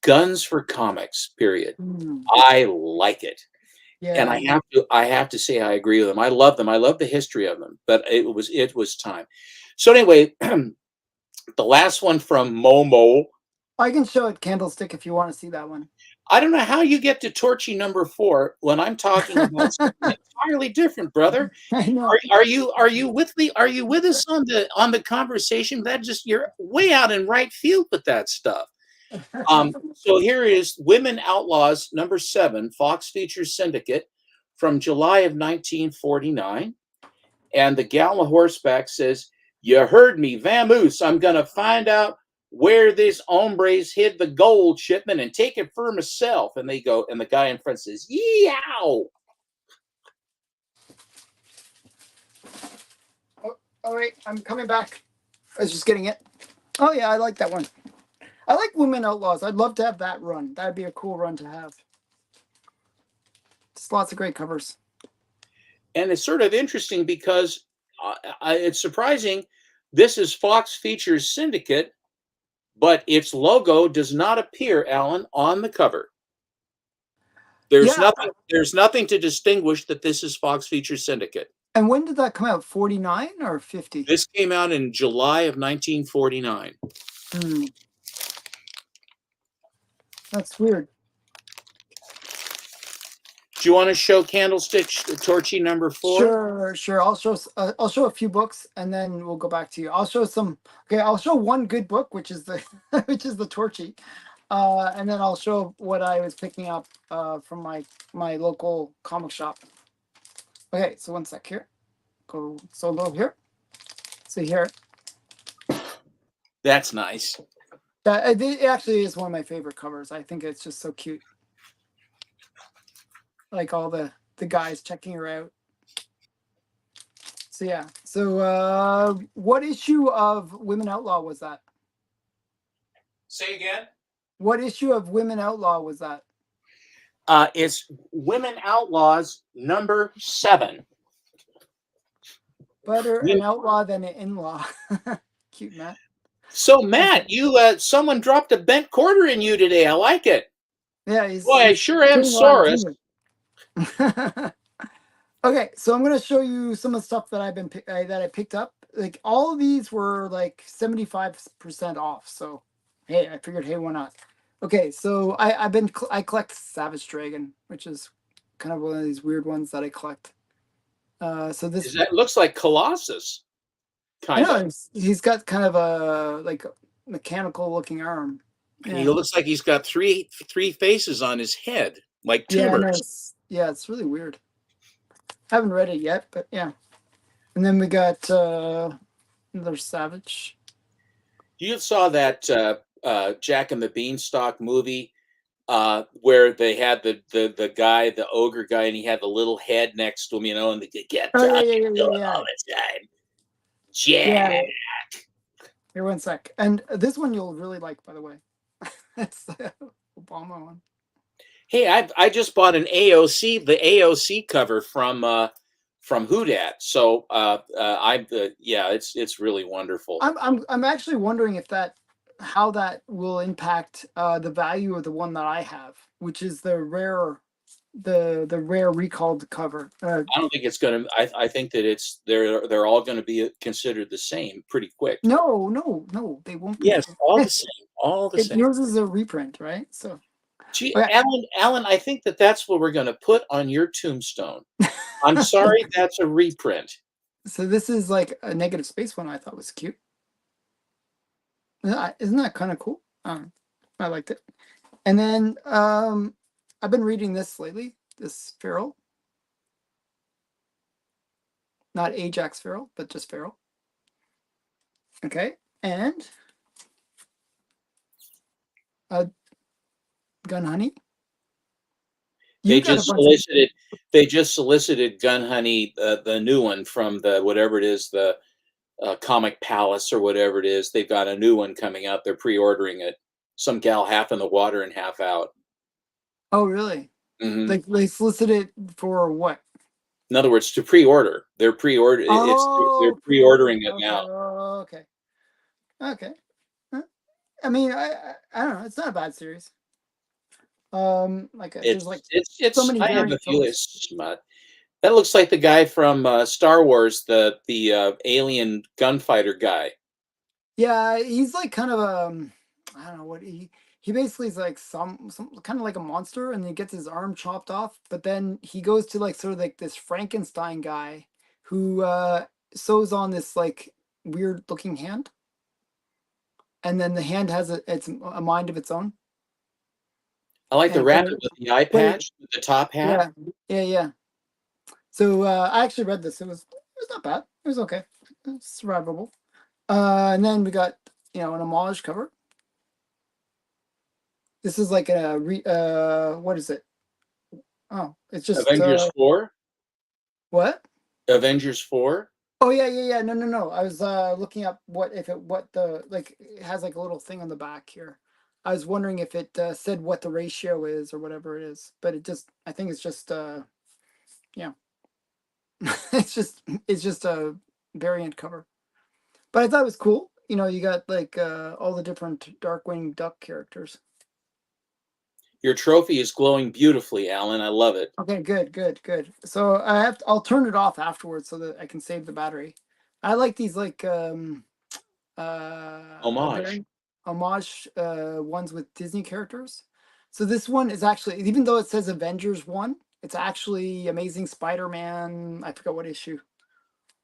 "Guns for comics, period. Hmm. I like it." And Yeah, I yeah. have to say I agree with them. I love them. I love the history of them, but it was time. So anyway, the last one from Momo. I can show it candlestick if you want to see that one. I don't know how you get to Torchy number 4 when I'm talking about something entirely different, brother. I know. Are you with me? Are you with us on the conversation? That just, you're way out in right field with that stuff. So here is Women Outlaws #7, Fox Features Syndicate from July of 1949. And the gal on horseback says, "You heard me, vamoose. I'm going to find out where this hombres hid the gold shipment and take it for myself." And they go, and the guy in front says, "Yeow." Oh, all right, I'm coming back. I was just getting it. Oh yeah, I like that one. I like Women Outlaws. I'd love to have that run. That'd be a cool run to have. Just lots of great covers. And it's sort of interesting because it's surprising. This is Fox Features Syndicate, but its logo does not appear, Alan, on the cover. There's Yeah. nothing. There's nothing to distinguish that this is Fox Features Syndicate. And when did that come out? 49 or 50? This came out in July of 1949. Hmm. That's weird. Do you want to show Candlestick Torchy #4? Sure. I'll show a few books, and then we'll go back to you. I'll show some. Okay, I'll show one good book, which is the which is the Torchy, and then I'll show what I was picking up from my local comic shop. Okay, so one sec here. Go solo here. So here, That's nice. it actually is one of my favorite covers. I think it's just so cute. Like all the guys checking her out. So yeah. So what issue of Women Outlaw was that? Say again. What issue of Women Outlaw was that? It's Women Outlaws #7. Better an outlaw than an in-law. Cute, Matt. So Matt, you someone dropped a bent quarter in you today. I like it. Yeah, Boy, I sure am sorry. Okay, so I'm gonna show you some of the stuff that that I picked up. Like all of these were like 75% off. So hey, I figured, hey, why not? Okay, so I collect Savage Dragon, which is kind of one of these weird ones that I collect. So this That looks like Colossus, I kind know of. he's got kind of a like mechanical looking arm. He Yeah, looks like he's got three faces on his head, like yeah, tumors. it's really weird. I haven't read it yet, but yeah. And then we got another Savage. You saw that Jack and the Beanstalk movie where they had the guy, the ogre guy, and he had the little head next to him, and they kept Oh yeah, talking yeah, yeah, to yeah, him yeah. all the time. Jack. Yeah. Here, one sec. And this one you'll really like, by the way. It's the Obama one. Hey, I just bought the AOC cover from Whodad. So yeah, it's really wonderful. I'm actually wondering if how that will impact the value of the one that I have, which is the rare recalled cover. I don't think it's gonna. I think that they're all going to be considered the same pretty quick. No, they won't be. Yes, all the same, all the same. Yours is a reprint, right? So, Gee, okay. Alan, I think that's what we're going to put on your tombstone. I'm sorry, that's a reprint. So this is like a negative space one. I thought was cute. Isn't that kind of cool? I liked it. And then I've been reading this lately. This Feral, not Ajax Feral, but just Feral. Okay, and Gun Honey. They just solicited Gun Honey, the new one from the whatever it is, the Comic Palace or whatever it is. They've got a new one coming out. They're pre-ordering it. Some gal half in the water and half out. Oh, really? Mm-hmm. Like they solicited for what? In other words, to pre-order. They're pre-order. They're pre-ordering it now. Okay. Okay. I mean, I don't know. It's not a bad series. There's like so many I have a few. variants. That looks like the guy from Star Wars, the alien gunfighter guy. Yeah, he's like kind of I don't know what he basically is like some kind of like a monster, and he gets his arm chopped off, but then he goes to like sort of like this Frankenstein guy who sews on this like weird looking hand. and then the hand has a mind of its own, I like the and kind rabbit of with the eye play. patch, with the top hat. Yeah, yeah, yeah. So I actually read this. It was not bad. It was okay. It's survivable. And then we got an homage cover. This is like what is it? Oh, it's just Avengers 4. what? Avengers 4. Oh yeah, yeah, yeah. No, no, no. I was looking up what the like it has like a little thing on the back here. I was wondering if it said what the ratio is or whatever it is, but I think it's just yeah, it's just a variant cover. But I thought it was cool. You got like all the different Darkwing Duck characters. Your trophy is glowing beautifully, Alan. I love it. Okay, good, good, good. So I'll turn it off afterwards so that I can save the battery. I like these like Homage. very homage ones with Disney characters. So this one is actually, even though it says Avengers 1, it's actually Amazing Spider-Man. I forgot what issue.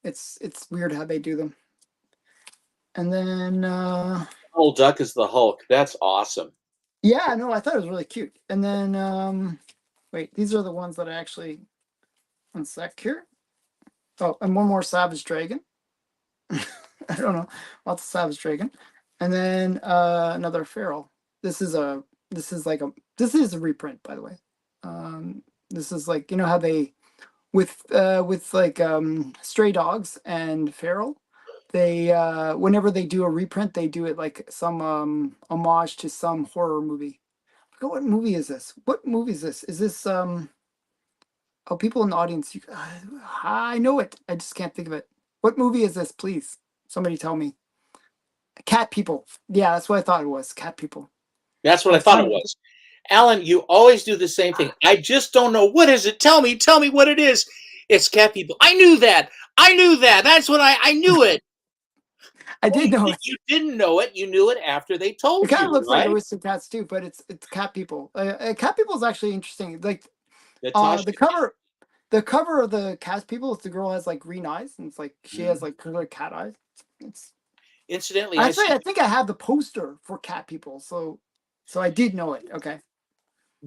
It's weird how they do them. And then Donald Duck is the Hulk. That's awesome. yeah, no, I thought it was really cute. And then wait, these are the ones that I actually, one sec here. Oh, and one more Savage Dragon. I don't know. Lots of Savage Dragon. And then another Feral. This is a this is a reprint, by the way. This is like, how they with like Stray Dogs and Feral, they whenever they do a reprint, they do it like some homage to some horror movie. I forgot what movie is this? What movie is this? Is this oh, people in the audience, I know it. I just can't think of it. What movie is this, please? Somebody tell me. Cat People. Yeah, that's what I thought it was. Cat People. That's what I I was thought trying it to. was. Alan, you always do the same thing. I just don't know. What is it? Tell me what it is. It's cat people. I knew that. I knew that. That's what I knew it. I Well, did know it. you didn't know it. You knew it after they It told kind of you, looks like right? Aristocats too, but it's Cat People. Cat People is actually interesting. Like Natasha. the cover of the Cat People is the girl has like green eyes, and it's like she has Mhm. like colored cat eyes. It's Incidentally, I actually saw. I think I have the poster for Cat People, so I did know it. Okay.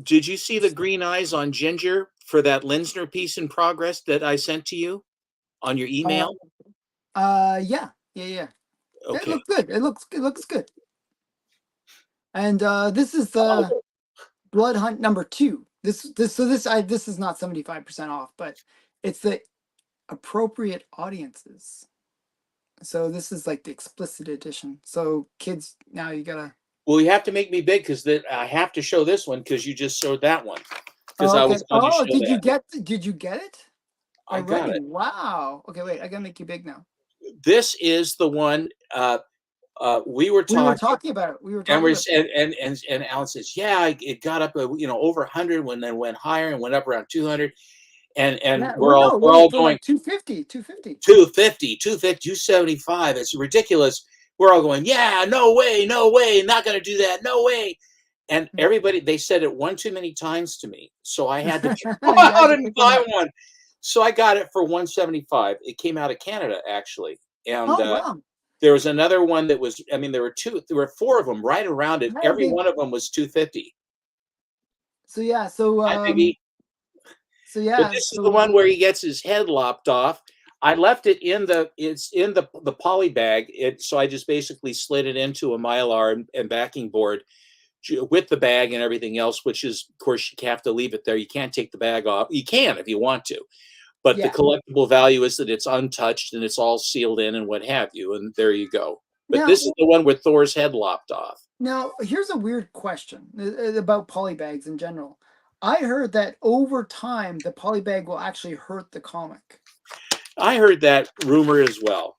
Did you see the green eyes on Ginger for that Linsner piece in progress that I sent to you on your Uh, email? yeah, yeah, yeah. It Okay. looks good. It looks good. And this is the Oh, Blood Hunt number 2. This is not 75% off, but it's the appropriate audiences. So this is like the explicit edition. So kids, now you gotta. well, you have to make me big because I have to show this one because you just showed that one because Oh, I okay. was going to Oh, show that. did you get it I got already? it. Wow. Okay, wait. I gotta make you big now. This is the one we were We were talking, talking about it. We were and talking about this. and Alan says, yeah, it got up, over 100 when then went higher and went up around 200, and Yeah. Well, no, it we're went all for going like 250, 250. 250, 250, 275. It's ridiculous. We're all going, yeah, no way, no way, not going to do that, no way. And everybody, they said it one too many times to me, so I had to go You had out to and pick one buy up. one. So I got it for 175. It came out of Canada actually, and Oh wow. there was another one that was. I mean, there were four of them right around it. Yeah, Every one of them was 250. so yeah, so Hi, baby. so But yeah, this is the so one where he gets his head lopped off. I left it it's in the poly bag. So I just basically slid it into a mylar and backing board with the bag and everything else, which is, of course, you have to leave it there. You can't take the bag off. You can if you want to, but the yeah. collectible value is that it's untouched and it's all sealed in and what have you. And there you go. But this is Now the one with Thor's head lopped off. now here's a weird question about polybags in general. I heard that over time the polybag will actually hurt the comic. I heard that rumor as well.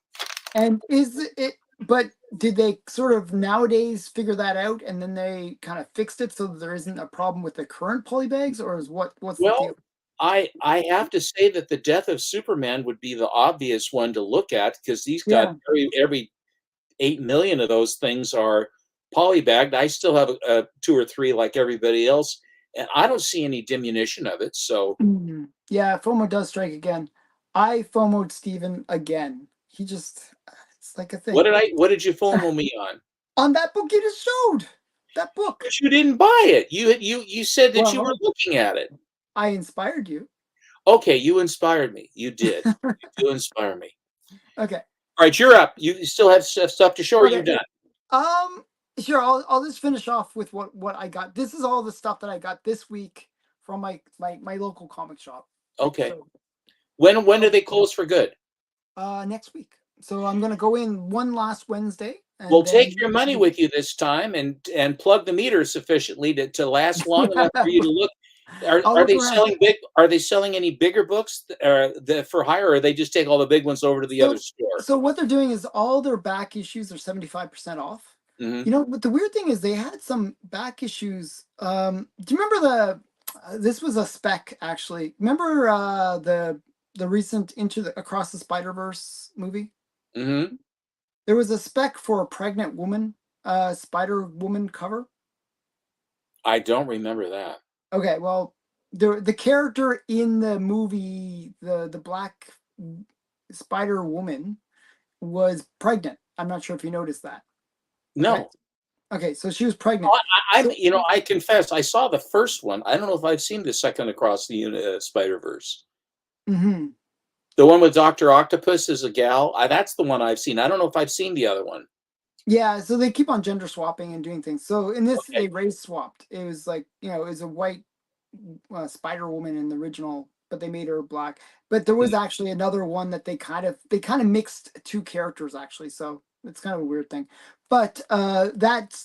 And is it but did they sort of nowadays figure that out and then they kind of fixed it so that there isn't a problem with the current polybags, or is what's the Well, deal? I have to say that the death of Superman would be the obvious one to look at because he's got Yeah. every 8 million of those things are polybagged. I still have two or three like everybody else, and I don't see any diminution of it. So Mhm. Yeah, FOMO does strike again. I FOMO'd Steven again. He just it's like a thing. what did you FOMO me on? On that book you just showed. That book. But you didn't buy it. You said that you were Well, looking at it. I inspired you. Okay, you inspired me. You did. You do inspire me. Okay. All right, you're up. You still have stuff to show, or you're Okay. done? Um, sure. I'll just finish off with what I got. This is all the stuff that I got this week from my local comic shop. Okay. So When do they close for good? next week. So I'm gonna go in one last Wednesday, Well, and take then your money with you this time and plug the meter sufficiently to last long enough for you to look. I'll Are look they around. selling big? Are they selling any bigger books for hire, or they just take all the big ones over to the other So store? so what they're doing is all their back issues are 75% off. Hmm. You know, but the weird thing is they had some back issues. Do you remember this was a spec actually. Remember the recent Into the Across the Spider-Verse movie? Hmm. There was a spec for a pregnant woman, Spider Woman cover. I don't remember that. Okay, well, the character in the movie, the black Spider Woman, was pregnant. I'm not sure if you noticed that. Okay. No. Okay, so she was pregnant. Oh, I'm, So I confess, I saw the first one. I don't know if I've seen the second Across the Spider Verse. mhm. The one with Doctor Octopus as a gal. That's the one I've seen. I don't know if I've seen the other one. Yeah, so they keep on gender swapping and doing things. So in this, Okay. they race swapped. It was like, it was a white Spider Woman in the original, but they made her black. But there was actually another one that they kind of mixed two characters actually. So it's kind of a weird thing. But that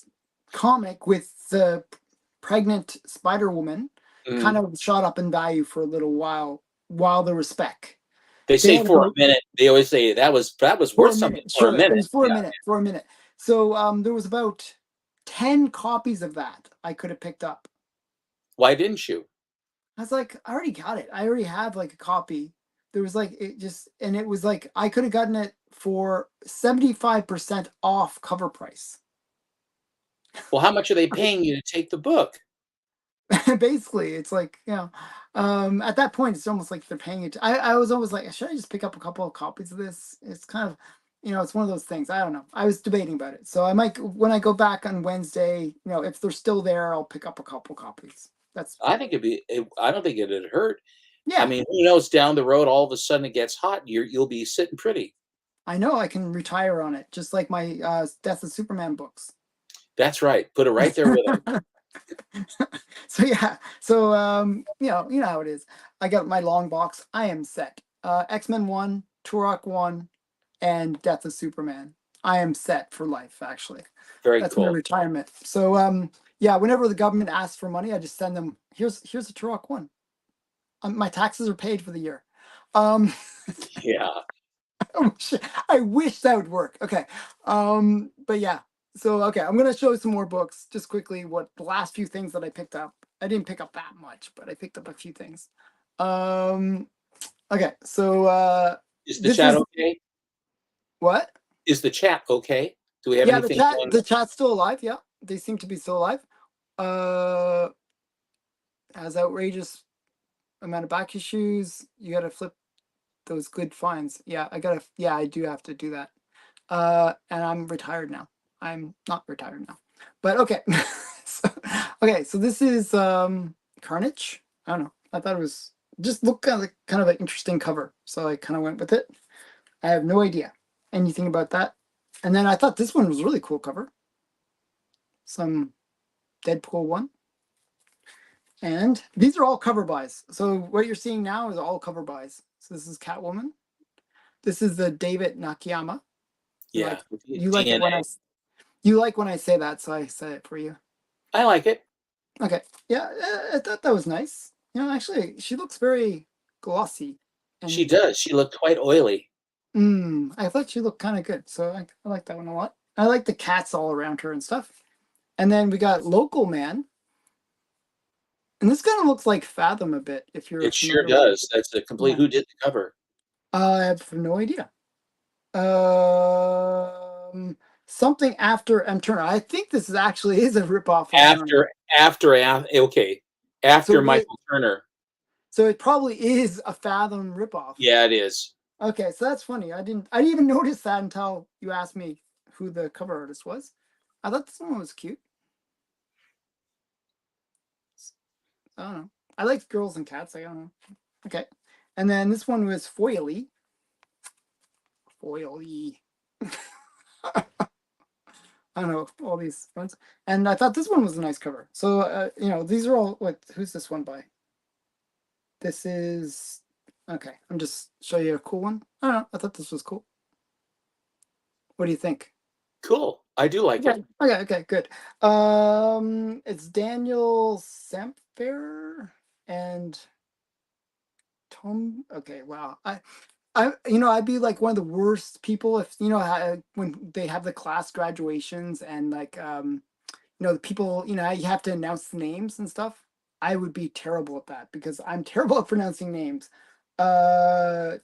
comic with the pregnant Spider Woman kind Mhm. of shot up in value for a little while there was spec. They They say had for a about minute. They always say that was for worth a something minute, for a sure. It minute. was for a Yeah. minute, for a minute. So there was about 10 copies of that I could have picked up. Why didn't you? I was like, I already got it. I already have like a copy. There was like it just and it was like I could have gotten it for 75% off cover price. Well, how much are they paying you to take the book? Basically, it's like, at that point it's almost like they're paying it. I was always like, should I just pick up a couple of copies of this? It's kind of it's one of those things. I don't know. I was debating about it. So I might when I go back on Wednesday, if they're still there, I'll pick up a couple copies. That's I think I don't think it'd hurt. I yeah. mean, who knows? Down the road, all of a sudden it gets hot. You'll be sitting pretty. I know I can retire on it, just like my Death of Superman books. That's right. Put it right there with them. So yeah, so you know how it is. I got my long box. I am set. X-Men 1, Turok 1, and Death of Superman. I am set for life. Actually, Very that's my cool. retirement. So yeah, whenever the government asks for money, I just send them. Here's a Turok 1. My taxes are paid for the year. Um, Yeah. I wish that would work. Okay. But yeah. So okay, I'm gonna show some more books just quickly. What the last few things that I picked up. I didn't pick up that much, but I picked up a few things. Um. Okay. So Is the this chat is okay? what? Is the chat okay? Do we have Yeah, the anything chat. going? The chat's still alive. Yeah, they seem to be still alive. Uh, has outrageous amount of back issues. You gotta flip those good finds. Yeah, I gotta. Yeah, I do have to do that. And I'm retired now. I'm not retired now, but okay. so, okay, so this is Carnage. I don't know. I thought it was just looked kind of an interesting cover, so I kind of went with it. I have no idea anything about that. And then I thought this one was a really cool cover. Some Deadpool one. And these are all cover buys. So what you're seeing now is all cover buys. So this is Catwoman. This is the David Nakayama. You Yeah. like you like it when DNA. you like when I say that, so I say it for you. I like it. Okay. Yeah, I thought that was nice. Actually, she looks very glossy, She and does. She looked quite oily. I thought she looked kind of good. So I like that one a lot. I like the cats all around her and stuff. And then we got Local Man, and this kind of looks like Fathom a bit. If you're It sure familiar with, does. That's a complete yeah, who did the cover. I have no idea. Um, Something after M Turner. I think this is actually is a ripoff of Turner. Okay. After So it Michael Turner. so it probably is a Fathom ripoff. Yeah, it is. Okay, so that's funny. I didn't even notice that until you asked me who the cover artist was. I thought this one was cute. I don't know. I like girls and cats. I don't know. Okay. And then this one was foily. Foily. I don't know all these ones. And I thought this one was a nice cover. So these are all what? Who's this one by? This is okay. I'm just show you a cool one. I don't know. I thought this was cool. What do you think? Cool. I do like Okay. it. Okay. Good. It's Daniel Samper and Tom. Okay. Wow. I'd be like one of the worst people if when they have the class graduations and like the people you have to announce the names and stuff. I would be terrible at that because I'm terrible at pronouncing names. Tom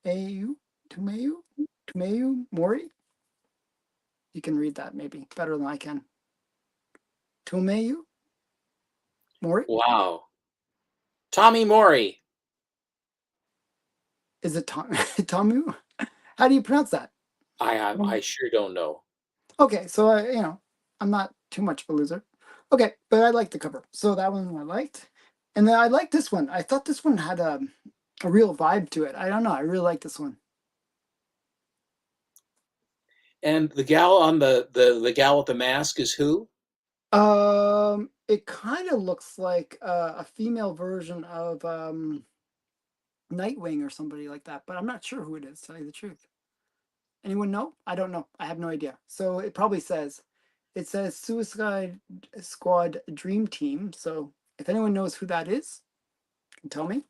Ayu Tumeyu Mori. You can read that maybe better than I can. Tumeyu Mori. Wow. Tommy Mori. Is it Tomu? How do you pronounce that? I sure don't know. Okay, so I'm not too much of a loser. Okay, but I like the cover, so that one I liked, and then I like this one. I thought this one had a real vibe to it. I don't know. I really like this one. And the gal on the gal with the mask is who? It kind of looks like a female version of Nightwing or somebody like that, but I'm not sure who it is. To tell you the truth, anyone know? I don't know. I have no idea. So it says Suicide Squad Dream Team. So if anyone knows who that is, can tell me.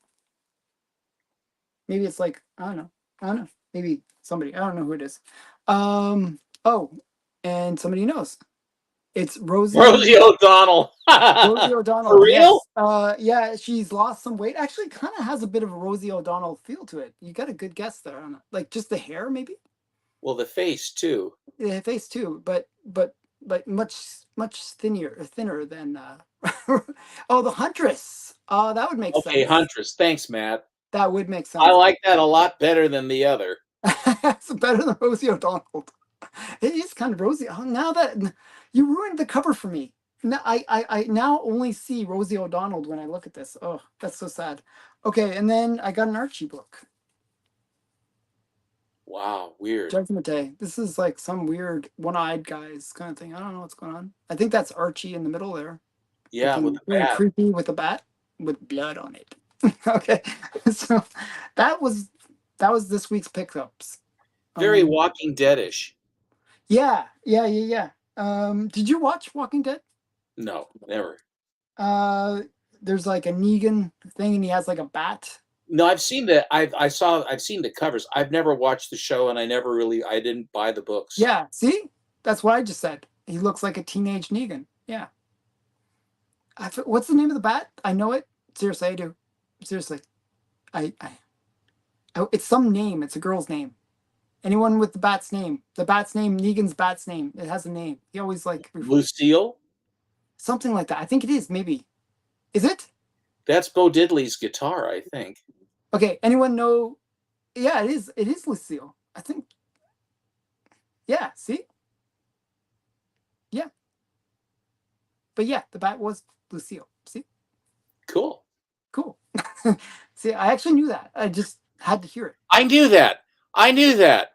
Maybe it's like I don't know. Maybe somebody. I don't know who it is. Oh, and somebody knows. It's Rosie O'Donnell. Rosie For O'Donnell. real? Yes. Yeah, she's lost some weight. Actually, kind of has a bit of a Rosie O'Donnell feel to it. You got a good guess there on it. Like just the hair, maybe. Well, the face too. The face too, but much thinner than oh, the Huntress. That would make Okay, sense. Huntress. Thanks, Matt. That would make I sense. like that a lot better than the other. It's better than Rosie O'Donnell. It is kind of Rosie. Oh, now that you ruined the cover for me. Now I now only see Rosie O'Donnell when I look at this. Oh, that's so sad. Okay, and then I got an Archie book. Wow, weird. Judgment Day. This is like some weird one-eyed guys kind of thing. I don't know what's going on. I think that's Archie in the middle there, Yeah, with looking the very bat. creepy with a bat with blood on it. Okay, so that was that was this week's pickups. Very Um, Walking Deadish. yeah. Did you watch Walking Dead? No, never. Uh, there's like a Negan thing, and he has like a bat. No, I've seen I've seen the covers. I've never watched the show, and I didn't buy the books. Yeah, see, that's what I just said. He looks like a teenage Negan. Yeah. What's the name of the bat? I know it. Seriously, I do. Seriously, I oh, it's some name. It's a girl's name. Anyone with the bat's name. The bat's name. Negan's bat's name. It has a name. He always like Lucille? something like that. I think it is. Maybe. Is it? That's Bo Diddley's guitar, I think. Okay. Anyone know? Yeah, it is. It is Lucille. I think. Yeah. See. Yeah. But yeah, the bat was Lucille. See. Cool. Cool. See, I actually knew that. I just had to hear it. I knew that. I knew that.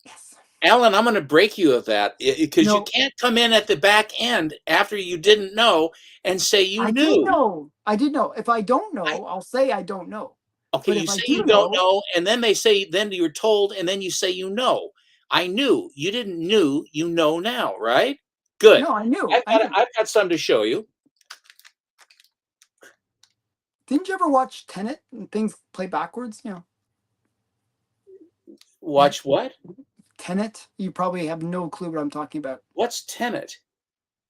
Yes. Alan, I'm going to break you of that because you No, can't come in at the back end after you didn't know and say you I did knew. know. I did know. If I don't I, know, I'll say I don't know. okay, But you if I say do you don't know, know, and then they say, then you're told, and then you say you know. I knew. You didn't knew. You know now, right? Good. no, I knew. I knew. I've got some to show you. Didn't you ever watch Tenet and things play backwards? Watch what? Tenet. You probably have no clue what I'm talking about. What's Tenet?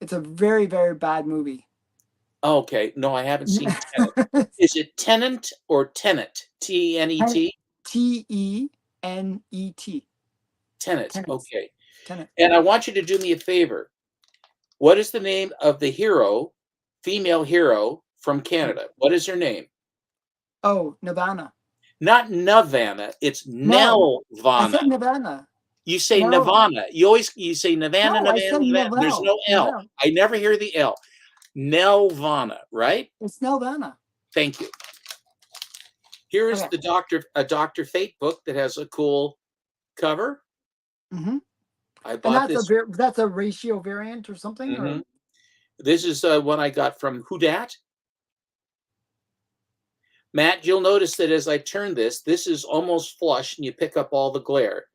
It's a very, very bad movie. Okay, no, I haven't seen Tenet. Is it Tenant or Tenet? Tenet? Tenet. Tenet. Tenet. Okay. Tenet. And I want you to do me a favor. What is the name of the hero, female hero from Canada? What is her name? Oh, Nirvana. Not Navana. It's No, I said Nelvana. Nirvana. You say No, Nirvana. You say Nirvana, no, I Nirvana, said Nirvana. There's Novel. no L. Novel. I never hear the L. Nelvana, right? It's Nelvana. Thank you. Here is Okay. the Dr. Fate book that has a cool cover. Mm-hmm. I And bought this. that's a ratio variant or something, Mm-hmm. or This is one I got from Whodat. Matt, you'll notice that as I turn this is almost flush and you pick up all the glare.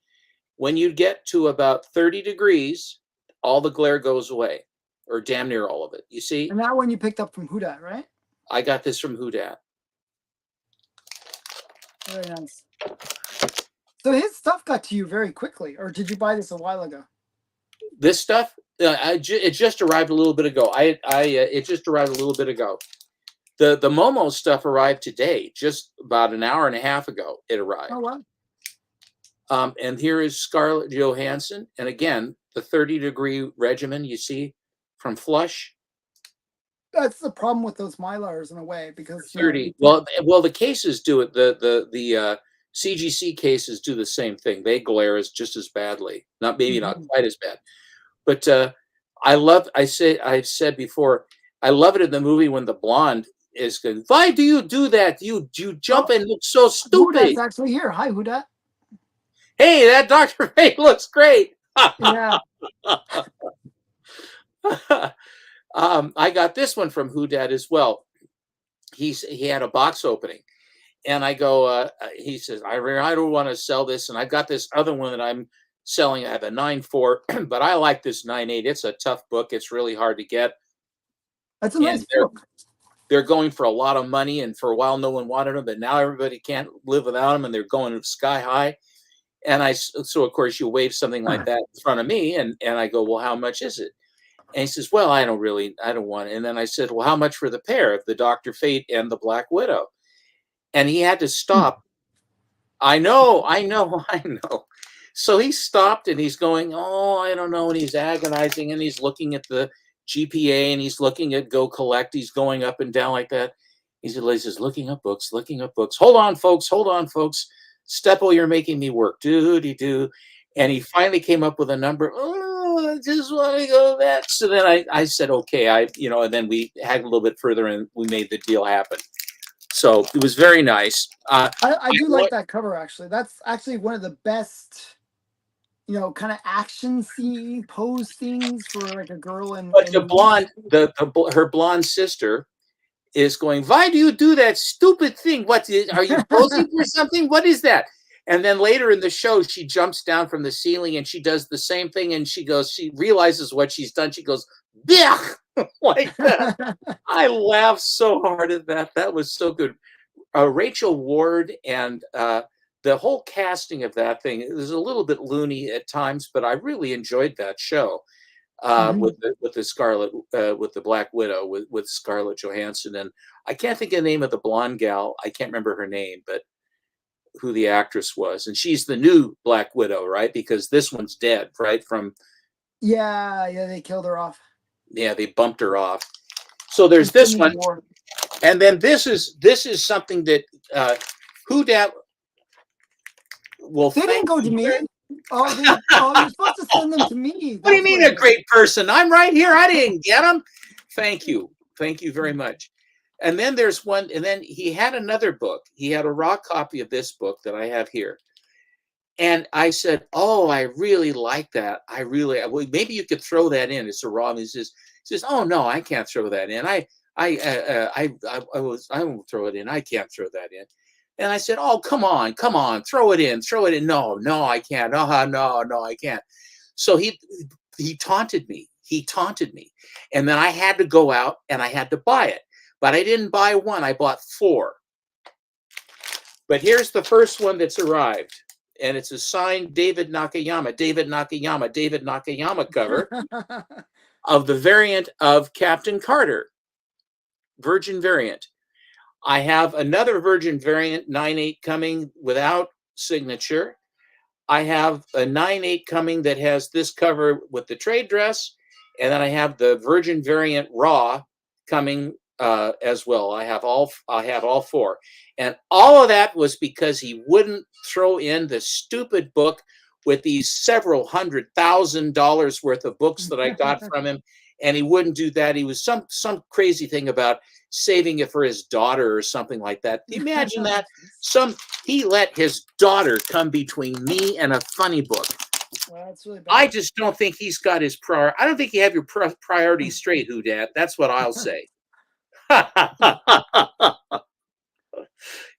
When you get to about 30 degrees, all the glare goes away, or damn near all of it. You see? and that one you picked up from Huda, right? I got this from Whodat. Very nice. So his stuff got to you very quickly, or did you buy this a while ago? This stuff, it just arrived a little bit ago. It just arrived a little bit ago. The Momo stuff arrived today, just about an hour and a half ago. It arrived. Oh wow. And here is Scarlett Johansson, and again the 30-degree regimen. You see, from flush. That's the problem with those Mylars in a way, because 30. Well, the cases do it. The CGC cases do the same thing. They glare as just as badly. Maybe not quite as bad. But I've said before, I love it in the movie when the blonde is going, why do you do that? You jump and look so stupid. Hudat's actually here. Hi, Hudat. Hey, that Dr. Fate looks great. Yeah. I got this one from Whodat as well. He had a box opening, and I go. He says, I don't want to sell this, and I got this other one that I'm selling. I have a 9.4, but I like this 9.8. It's a tough book. It's really hard to get. That's a nice book. They're going for a lot of money, and for a while no one wanted them, but now everybody can't live without them, and they're going sky high. And so of course you wave something like that in front of me, and I go, well, how much is it? And he says, well, I don't want it. And then I said, well, how much for the pair, the Dr. Fate and the Black Widow? And he had to stop. I know. So he stopped and he's going, oh, I don't know. And he's agonizing and he's looking at the GPA and he's looking at Go Collect. He's going up and down like that. He says, looking up books. Hold on, folks. Steppo, you're making me work. Do. And he finally came up with a number. Oh, I just want to go that. So then I said, okay, and then we had a little bit further and we made the deal happen. So it was very nice. I do like that cover, actually. That's actually one of the best, kind of action scene pose things for like a girl. But the blonde, her blonde sister is going, why do you do that stupid thing? Are you posing for something? What is that? And then later in the show, she jumps down from the ceiling and she does the same thing. And she realizes what she's done. She goes, blech, like that. I laughed so hard at that. That was so good. Rachel Ward and the whole casting of that thing, it was a little bit loony at times, but I really enjoyed that show. With the Black Widow with Scarlett Johansson, and I can't think of the name of the blonde gal. I can't remember her name, but who the actress was, and she's the new Black Widow, right? Because this one's dead, right? Yeah, they killed her off. Yeah, they bumped her off. So there's this one, and then this is something that Whodat will. They didn't go to me. Oh, you're supposed to send them to me. What do you mean a great person? I'm right here. I didn't get them. Thank you very much. And then there's one, and then he had another book. He had a raw copy of this book that I have here. And I said, oh, I really like that. Well, maybe you could throw that in. It's a raw. And he says, oh no, I can't throw that in. I won't throw it in. I can't throw that in. And I said, oh, come on, throw it in. No, I can't. No, I can't. So he taunted me. And then I had to go out and I had to buy it. But I didn't buy one. I bought 4. But here's the first one that's arrived. And it's a signed David Nakayama cover of the variant of Captain Carter, Virgin variant. I have another Virgin variant 9.8 coming without signature. I have a 9.8 coming that has this cover with the trade dress, and then I have the Virgin variant raw coming as well. I have all 4, and all of that was because he wouldn't throw in the stupid book with these several $100,000 worth of books that I got from him, and he wouldn't do that. He was some crazy thing about saving it for his daughter or something like that. Do you imagine that? He let his daughter come between me and a funny book. Well, that's really I bad. just don't think he's got his prior. I don't think you have your priorities straight, Houdat. That's what I'll say.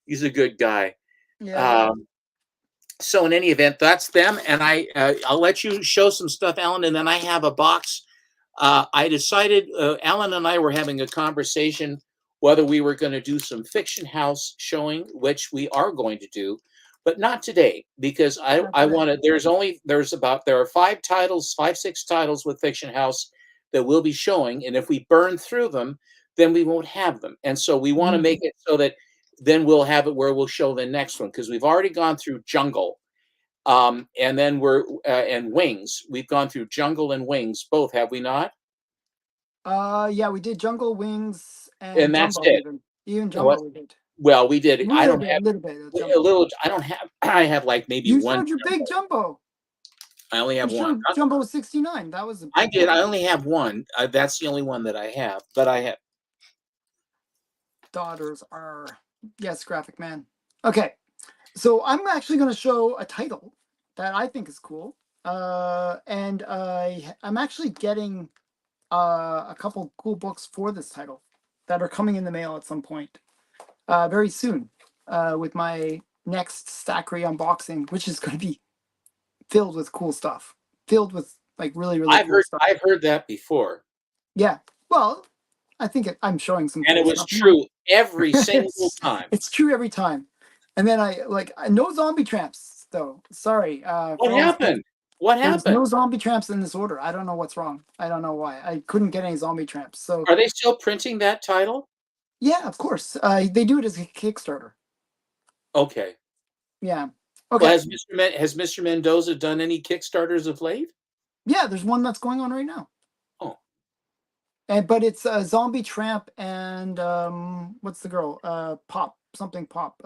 He's a good guy. Yeah. So in any event, that's them, and I'll let you show some stuff, Alan, and then I have a box. I decided Alan and I were having a conversation whether we were going to do some Fiction House showing, which we are going to do, but not today because I want to. There are 6 titles with Fiction House that we'll be showing, and if we burn through them, then we won't have them, and so we want to make it so that then we'll have it where we'll show the next one because we've already gone through Jungle, and then we're and Wings. We've gone through Jungle and Wings, both, have we not? Yeah, we did Jungle, Wings, and And that's Jumbo. it. Even What? Jumbo we did. Well, we did. A I don't have little bit of a Jumbo. little. I don't have. I have like maybe You one. showed your big Jumbo. I only have You one. showed Jumbo 69. That was a I big did. one. I only have one. That's the only one that I have. But I have. Daughters are, yes, Graphic Man. Okay, so I'm actually going to show a title that I think is cool. And I'm actually getting a couple cool books for this title that are coming in the mail at some point very soon with my next Stackery unboxing, which is going to be filled with cool stuff, filled with like really cool stuff. I've heard that before. Yeah, well, I think I'm showing some And cool it was stuff. true every single time. It's true every time. And then no zombie tramps though. Sorry. What happened? What There's happened? no zombie tramps in this order. I don't know what's wrong. I don't know why. I couldn't get any zombie tramps. So Are they still printing that title? yeah, of course. They do it as a Kickstarter. Okay. Yeah. Okay. Well, has Mr. Mendoza done any Kickstarters of late? Yeah, there's one that's going on right now. Oh. But it's a zombie tramp and what's the girl? Pop. Something Pop.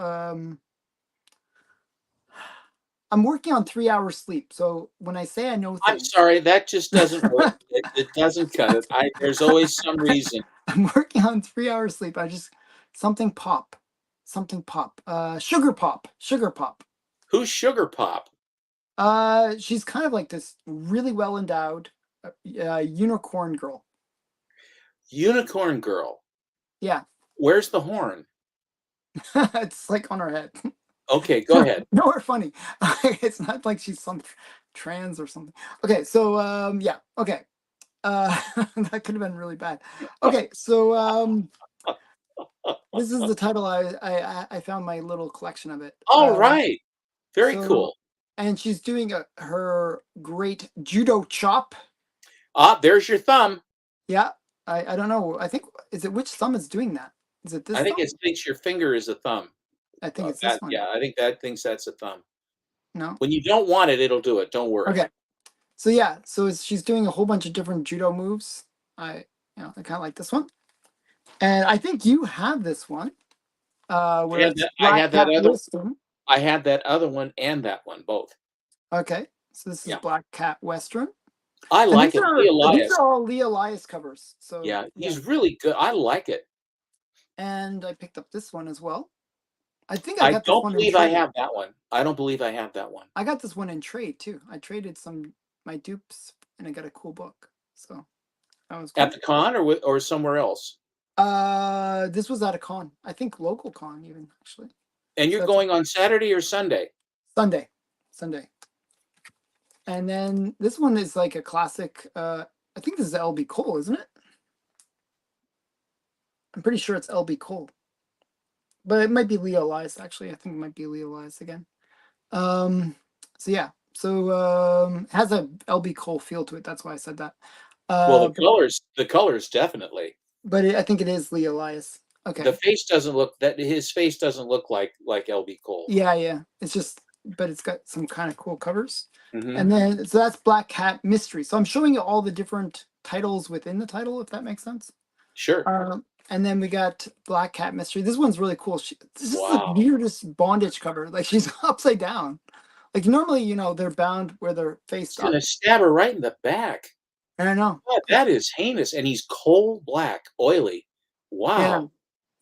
I'm working on 3 hours sleep. So when I say I know things, I'm sorry, that just doesn't work. It doesn't cut it. There's always some reason. I'm working on 3 hours sleep. Something Pop. Sugar Pop. Who's Sugar Pop? She's kind of like this really well endowed unicorn girl. Unicorn girl. Yeah. Where's the horn? It's like on her head. Okay, go ahead. Nowhere funny. It's not like she's some trans or something. Okay, so yeah, okay. That could have been really bad. Okay, so this is the title. I found my little collection of it. All right. Very cool. And she's doing her great judo chop. There's your thumb. Yeah, I don't know. I think which thumb is doing that? Is it this? I think thumb? it thinks your finger is a thumb. I think it's this one. Yeah, I think that thinks that's a thumb. No. When you don't want it, it'll do it. Don't worry. Okay. So yeah, she's doing a whole bunch of different judo moves. I kind of like this one, and I think you have this one. Where I had that other one and that one both. Okay, so this is Black Cat Western. I like it. These are all Lee Elias covers. So yeah, he's really good. I like it. And I picked up this one as well. I think I don't believe I have that one. I don't believe I have that one. I got this one in trade too. I traded my dupes and I got a cool book. So that was cool. At the con or somewhere else? This was at a con. I think local con even actually. And you're going on Saturday or Sunday? Sunday. And then this one is like a classic. I think this is LB Cole, isn't it? I'm pretty sure it's LB Cole. But it might be Leo Elias, actually. I think it might be Leo Elias again. So yeah. So it has a LB Cole feel to it. That's why I said that. Well, the colors definitely. But I think it is Leo Elias. Okay. The face doesn't look his face doesn't look like LB Cole. Yeah. It's just, but it's got some kind of cool covers. Mm-hmm. And then so that's Black Cat Mystery. So I'm showing you all the different titles within the title, if that makes sense. Sure. And then we got Black Cat Mystery. This one's really cool. This is the weirdest bondage cover. Like she's upside down. Like normally, they're bound where they're He's faced gonna up. stab her right in the back. I don't know. God, that is heinous, and he's coal black, oily. Yeah, Wow.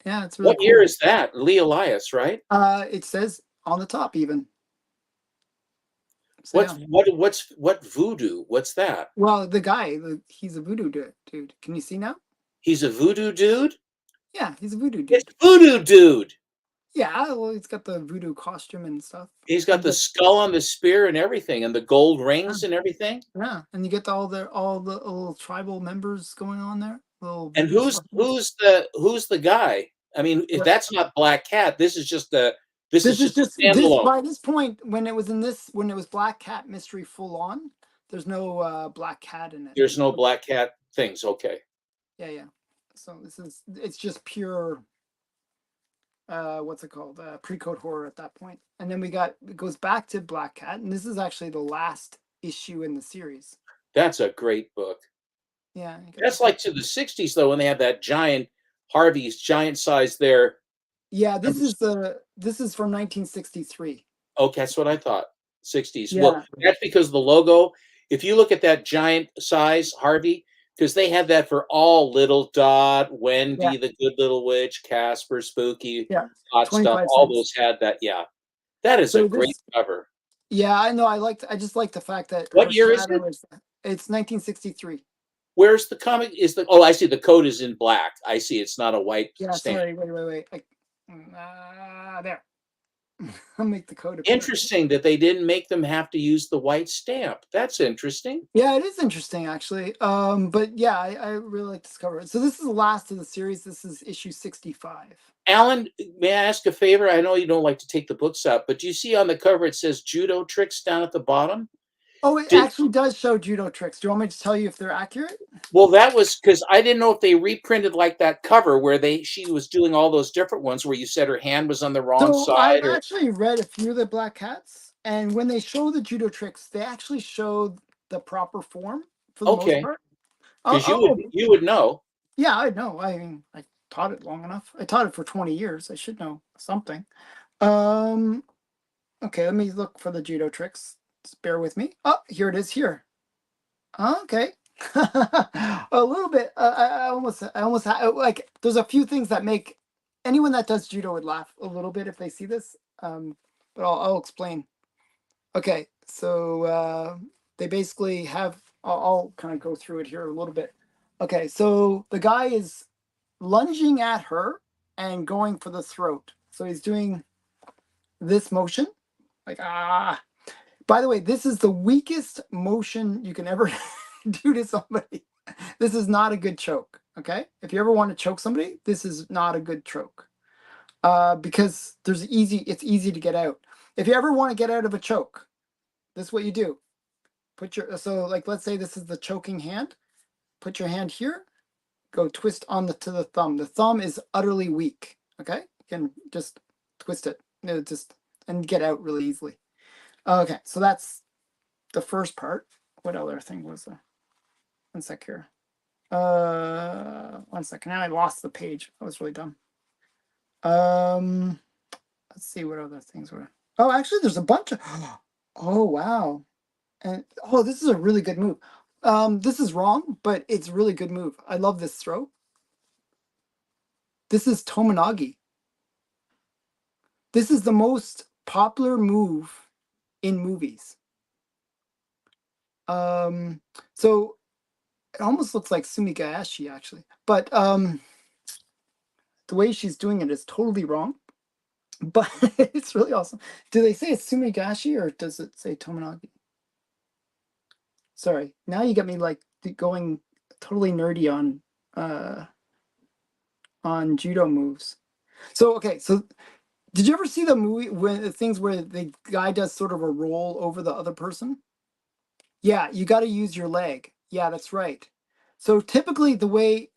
yeah, it's really What year cool. is that? Lee Elias, right? It says on the top even. So What's yeah. what voodoo? What's that? Well, the guy, he's a voodoo dude. Can you see now? He's a voodoo dude? Yeah, he's a voodoo It's dude. voodoo dude. Yeah, well, he's got the voodoo costume and stuff. He's got And the the, skull on the spear and everything, and the gold yeah, rings and everything. yeah, and you get all the little tribal members going on there, little And voodoo who's stuff. who's the guy? I mean, if that's not Black Cat, this is This is just a just this standalone. by this point when it was Black Cat Mystery full on. There's no Black Cat in it There's no anymore. Black Cat things. Okay. Yeah, yeah. So it's just pure what's it called? Pre-code horror at that point. And then it goes back to Black Cat, and this is actually the last issue in the series. That's a great book. Yeah, you get the That's like picture. to the 60s though, when they had that giant Harvey's giant size there. Yeah, Numbers. this is from 1963. Okay, that's what I thought. 60s. Well, Yeah, that's because the logo, if you look at that giant size Harvey, because they had that for all Little Dot, yeah, Wendy, the Good Little Witch, Casper, Spooky, yeah. Hot Stuff, 25 all cents. those had that. Yeah. That is a So great this cover. Yeah, I know. I just like the fact that her What year is it? shadow is. It's 1963. Where's the comic? Oh, I see the code is in black. I see it's not a white Yeah, stamp. sorry. Wait. There. I'll make the code appear. Interesting that they didn't make them have to use the white stamp. That's interesting. Yeah, it is interesting actually. But yeah, I really like this cover. So this is the last of the series. This is issue 65. Alan, may I ask a favor? I know you don't like to take the books out, but do you see on the cover it says judo tricks down at the bottom? Oh, it Did actually does show judo tricks. Do you want me to tell you if they're accurate? Well, that was because I didn't know if they reprinted like that cover where she was doing all those different ones where you said her hand was on the wrong So I've side or actually read a few of the Black Cats, and when they show the judo tricks, they actually show the proper form for the most okay, part. because Oh, you would know. yeah, I know. I mean, I taught it long enough. I taught it for 20 years. I should know something. Um, okay, let me look for the judo tricks. Just bear with me. Oh, here it is here. Okay. A little bit. Like, there's a few things that make anyone that does judo would laugh a little bit if they see this. But I'll explain. Okay, so they basically have, I'll kind of go through it here a little bit. Okay, so the guy is lunging at her and going for the throat. So he's doing this motion, like ah. By the way, this is the weakest motion you can ever do to somebody. This is not a good choke. Okay, if you ever want to choke somebody, this is not a good choke. Because it's easy to get out. If you ever want to get out of a choke, this is what you do. So like let's say this is the choking hand. Put your hand here, go twist to the thumb. The thumb is utterly weak. Okay, you can just twist it, and get out really easily. Okay, so that's the first part. What other thing was there? One sec here. 1 second. Now I lost the page. I was really dumb. Um, let's see what other things were. Oh, actually, there's a bunch of. Oh wow, and this is a really good move. This is wrong, but it's a really good move. I love this throw. This is Tomonagi. This is the most popular move in movies. Um, so it almost looks like Sumigayashi actually, but the way she's doing it is totally wrong. But it's really awesome. Do they say it's Sumigashi or does it say Tomonagi? Sorry, now you get me like going totally nerdy on judo moves. So okay, so did you ever see the movie when things where the guy does sort of a roll over the other person? Yeah, you got to use your leg. Yeah, that's right. So typically, the way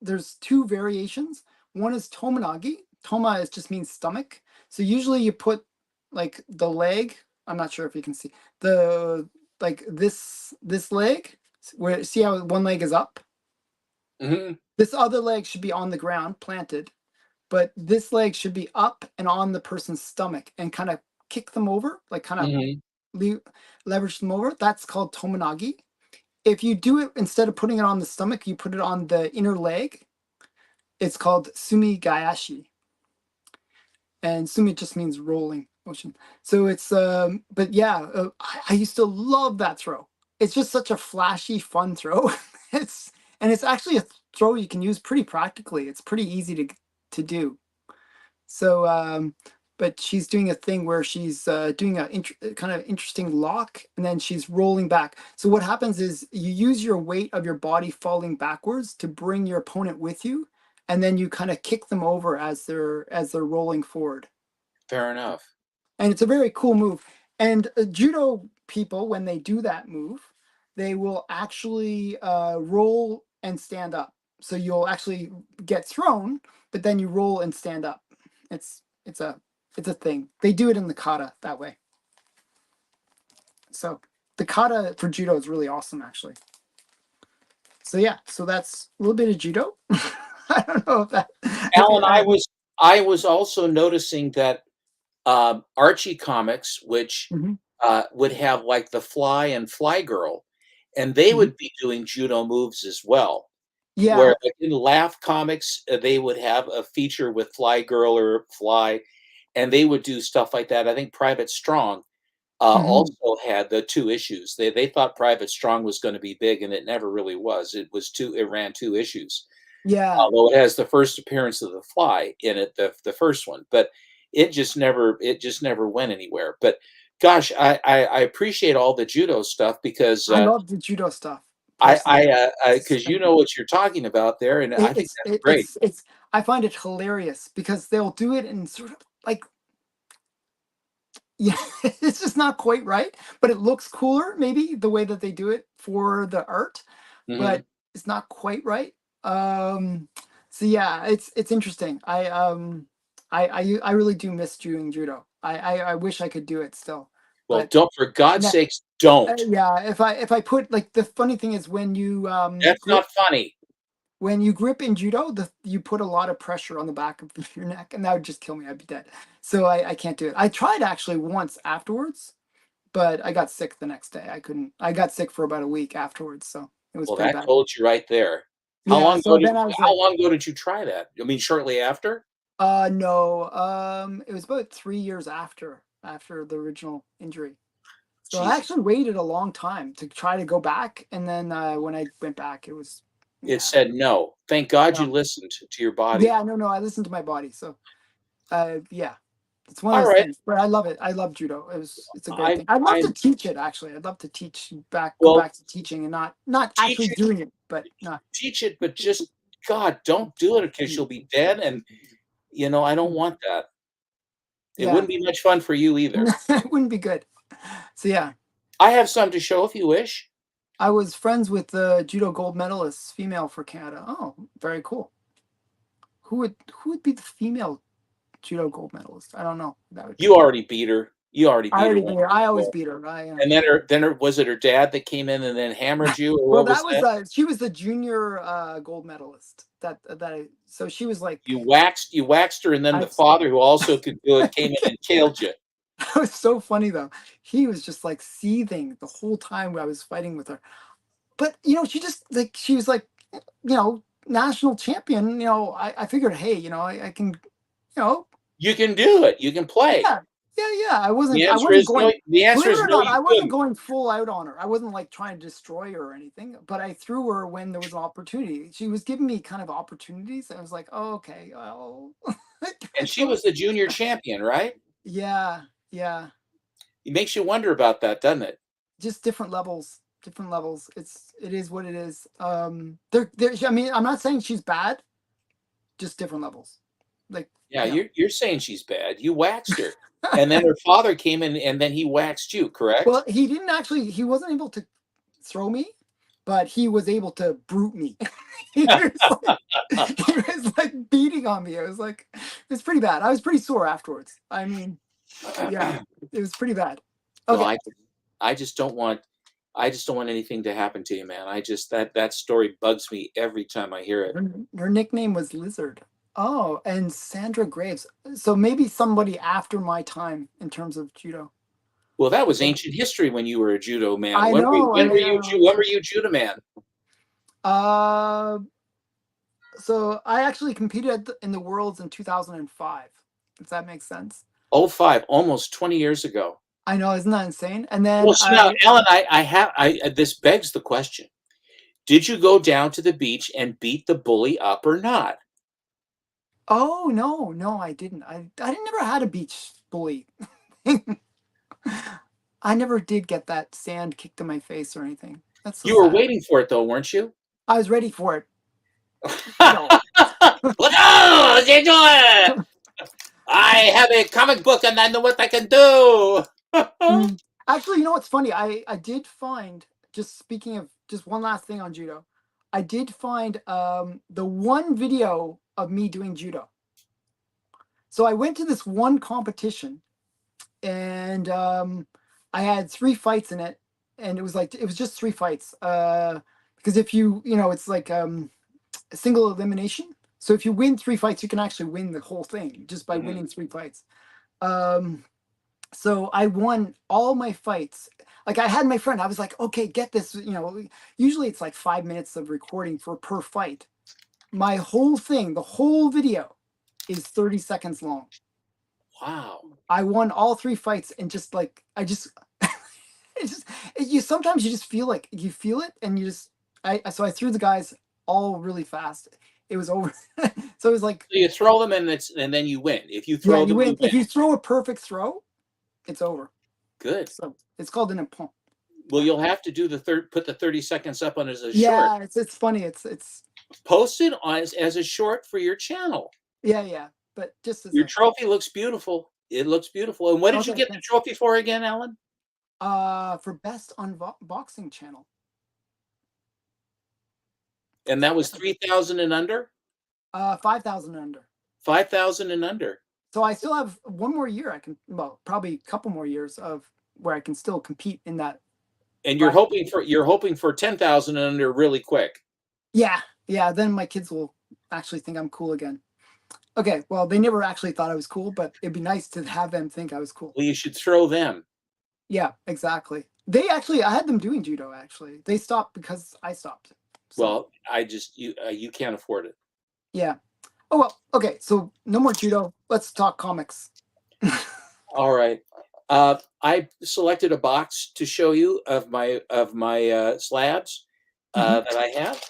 there's two variations. One is tomonagi. Toma is just means stomach. So usually you put like the leg. I'm not sure if you can see the like this leg where see how one leg is up. Hmm. This other leg should be on the ground, planted, but this leg should be up and on the person's stomach and kind of kick them over, like kind of Mhm. leverage them over. That's called tomonagi. If you do it instead of putting it on the stomach, you put it on the inner leg. It's called sumigayashi, and sumi just means rolling motion. So it's but yeah, I used to love that throw. It's just such a flashy, fun throw. it's and it's actually a throw you can use pretty practically. It's pretty easy to do. So, but she's doing a thing where she's doing a kind of interesting lock, and then she's rolling back. So what happens is you use your weight of your body falling backwards to bring your opponent with you, and then you kind of kick them over as they're rolling forward. Fair enough. And it's a very cool move. And judo people, when they do that move, they will actually roll and stand up. So you'll actually get thrown, but then you roll and stand up. It's it's a it's a thing. They do it in the kata that way. So the kata for judo is really awesome, actually. So yeah, so that's a little bit of judo. I don't know if that if you Alan, I was also noticing that Archie comics, which Mhm. would have like the Fly and Fly Girl, and they Mhm. would be doing judo moves as well. Where Yeah. like in Laugh comics, they would have a feature with Fly Girl or Fly, and they would do stuff like that. I think Private Strong Mhm. also had the two issues. They thought Private Strong was going to be big, and it never really was. It was two. It ran two issues, Yeah. although it has the first appearance of the Fly in it, the first one. But it just never went anywhere. But gosh, I appreciate all the judo stuff because I love the judo stuff I personally. because you know what you're talking about there, and I think that's great. It's I find it hilarious because they'll do it in sort of like yeah, it's just not quite right, but it looks cooler maybe the way that they do it for the art, Mhm. but it's not quite right. Um, so yeah, it's interesting. I really do miss doing judo. I wish I could do it still, Well, but don't for God's yeah, sakes, don't. yeah. If I put like the funny thing is when you That's grip not funny. when you grip in judo, you put a lot of pressure on the back of your neck, and that would just kill me. I'd be dead. So I can't do it. I tried actually once afterwards, but I got sick the next day. I couldn't. I got sick for about a week afterwards, so it was Well, pretty that bad. told you right there. Yeah. So then I was How like, long ago did you try that? I mean, shortly after? no. It was about 3 years after the original injury. So I Jesus. actually waited a long time to try to go back, and then when I went back, it was It yeah. said no. Thank God you No. listened to your body. Yeah, no. I listened to my body, so yeah, it's one of All those right. things. But I love it. I love judo. It's a great thing. I I'd love I to teach it actually. I'd love to go well, back to teaching and not actually teach it, doing it, but not. teach it, but just God, don't do it because you'll be dead, and I don't want that. It Yeah, wouldn't be much fun for you either. it wouldn't be good. So yeah, I have some to show if you wish. I was friends with the judo gold medalist, female for Canada. Oh, very cool. Who would be the female judo gold medalist? I don't know. Who that would be. You already beat her. You already I beat her already beat once her. I always before. beat her. And then was it her dad that came in and then hammered you, or Well, what that was was that? she was the junior gold medalist. So she was like You waxed her, and then I the father, who also could do it, came in and killed you. That was so funny though. He was just like seething the whole time I was fighting with her. But she just like she was like, national champion. I figured, hey, I can, know, You can do it. You can play. yeah, yeah. I The wasn't I answer wasn't is no. going The answer believe it is or no. not, You I wasn't couldn't. going full out on her. I wasn't like trying to destroy her or anything, but I threw her when there was an opportunity. She was giving me kind of opportunities. I was like, oh, okay, well, And she was the junior champion, right? yeah, yeah. It makes you wonder about that, doesn't it? Just different levels. It is what it is. There I mean, I'm not saying she's bad, just different levels, like Yeah, you know you're saying she's bad. You waxed her, and then her father came in, and then he waxed you. Correct? well, he wasn't able to throw me, but he was able to brute me. he was like he was like beating on me. It was pretty bad. I was pretty sore afterwards. I mean, yeah, it was pretty bad. Well, Okay. I just don't want anything to happen to you, man. I just that story bugs me every time I hear it. Her nickname was Lizard. Oh, and Sandra Graves. So maybe somebody after my time in terms of judo. Well, that was Okay. ancient history when you were a judo man. I know, I know. When were you judo man? Uh, so I actually competed in the Worlds in 2005. If that makes sense. Oh, 05, almost 20 years ago. I know, isn't that insane? And then Well, so now, I, Ellen, this begs the question. Did you go down to the beach and beat the bully up or not? oh no, no, I didn't. I never had a beach bully. I never did get that sand kicked in my face or anything. That's so You were sad. waiting for it, though, weren't you? I was ready for it. No. Look out! You do it! I have a comic book and I know what I can do. Mm. Actually, you know what's funny? I did find, just speaking of just one last thing on judo, I did find the one video of me doing judo. So I went to this one competition and I had 3 fights in it, and it was just 3 fights. Because if it's like a single elimination. So if you win 3 fights, you can actually win the whole thing just by Mhm. winning 3 fights. Um, so I won all my fights. Like I had my friend, I was like, okay, get this. Usually it's like 5 minutes of recording for per fight. My whole thing, the whole video, is 30 seconds long. Wow. I won all 3 fights, and just like I just it's just you sometimes you just feel like you feel it, and you just I threw the guys all really fast. It was over. So it was like, So you throw them and then you win. If you yeah, throw you them, you win. win. If you throw a perfect throw, it's over. Good. So it's called an ippon. Well, you'll have to do put the 30 seconds up on as a short. Yeah, it's funny. It's Post it as a short for your channel. yeah, yeah. But just as Your a trophy looks beautiful. It looks beautiful. And what did you okay, get the thanks. trophy for again, Alan? For best unboxing channel. And that was Yeah. 3,000 and under? 5,000 under. 5,000 and under. So I still have one more year. I can, well, probably a couple more years of where I can still compete in that And bracket. you're hoping for 10,000 and under really quick. Yeah, yeah. Then my kids will actually think I'm cool again. Okay, well, they never actually thought I was cool, but it'd be nice to have them think I was cool. Well, you should throw them. Yeah, exactly. They actually, I had them doing judo. Actually, they stopped because I stopped. So Well, you can't afford it. yeah. Oh well. Okay, so no more judo. Let's talk comics. All right. I selected a box to show you of my slabs Hmm. that I have.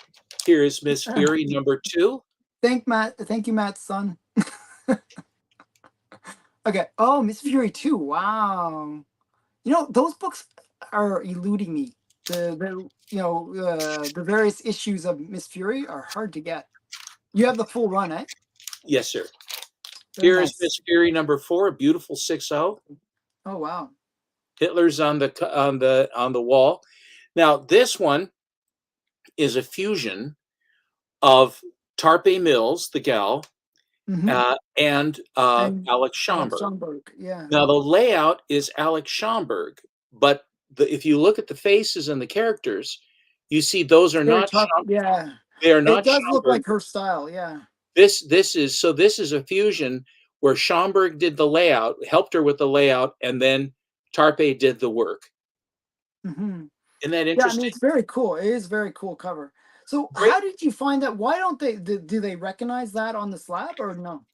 Here is Miss Fury #2. Thank you, Matt's son. Okay. Oh, Miss Fury 2. Wow. Those books are eluding me. The various issues of Miss Fury are hard to get. You have the full run, eh? Yes, sir. Very Here is nice. Miss Fury #4, a beautiful 6-0. Oh wow. Hitler's on the wall. Now this one is a fusion of Tarpe Mills, the gal, Hmm. and And Alex Alex Schomburg. Schomburg, yeah. Now the layout is Alex Schomburg, but if you look at the faces and the characters, you see those are Very not tough. Yeah. they are It not does look Schomburg. like her style, yeah. This is a fusion where Schomburg did the layout, helped her with the layout, and then Tarpe did the work. Hmm. Isn't that Yeah, I mean, interesting? it's very cool. It is a very cool cover. So Great. how did you find that? Why don't they do they recognize that on the slab or no?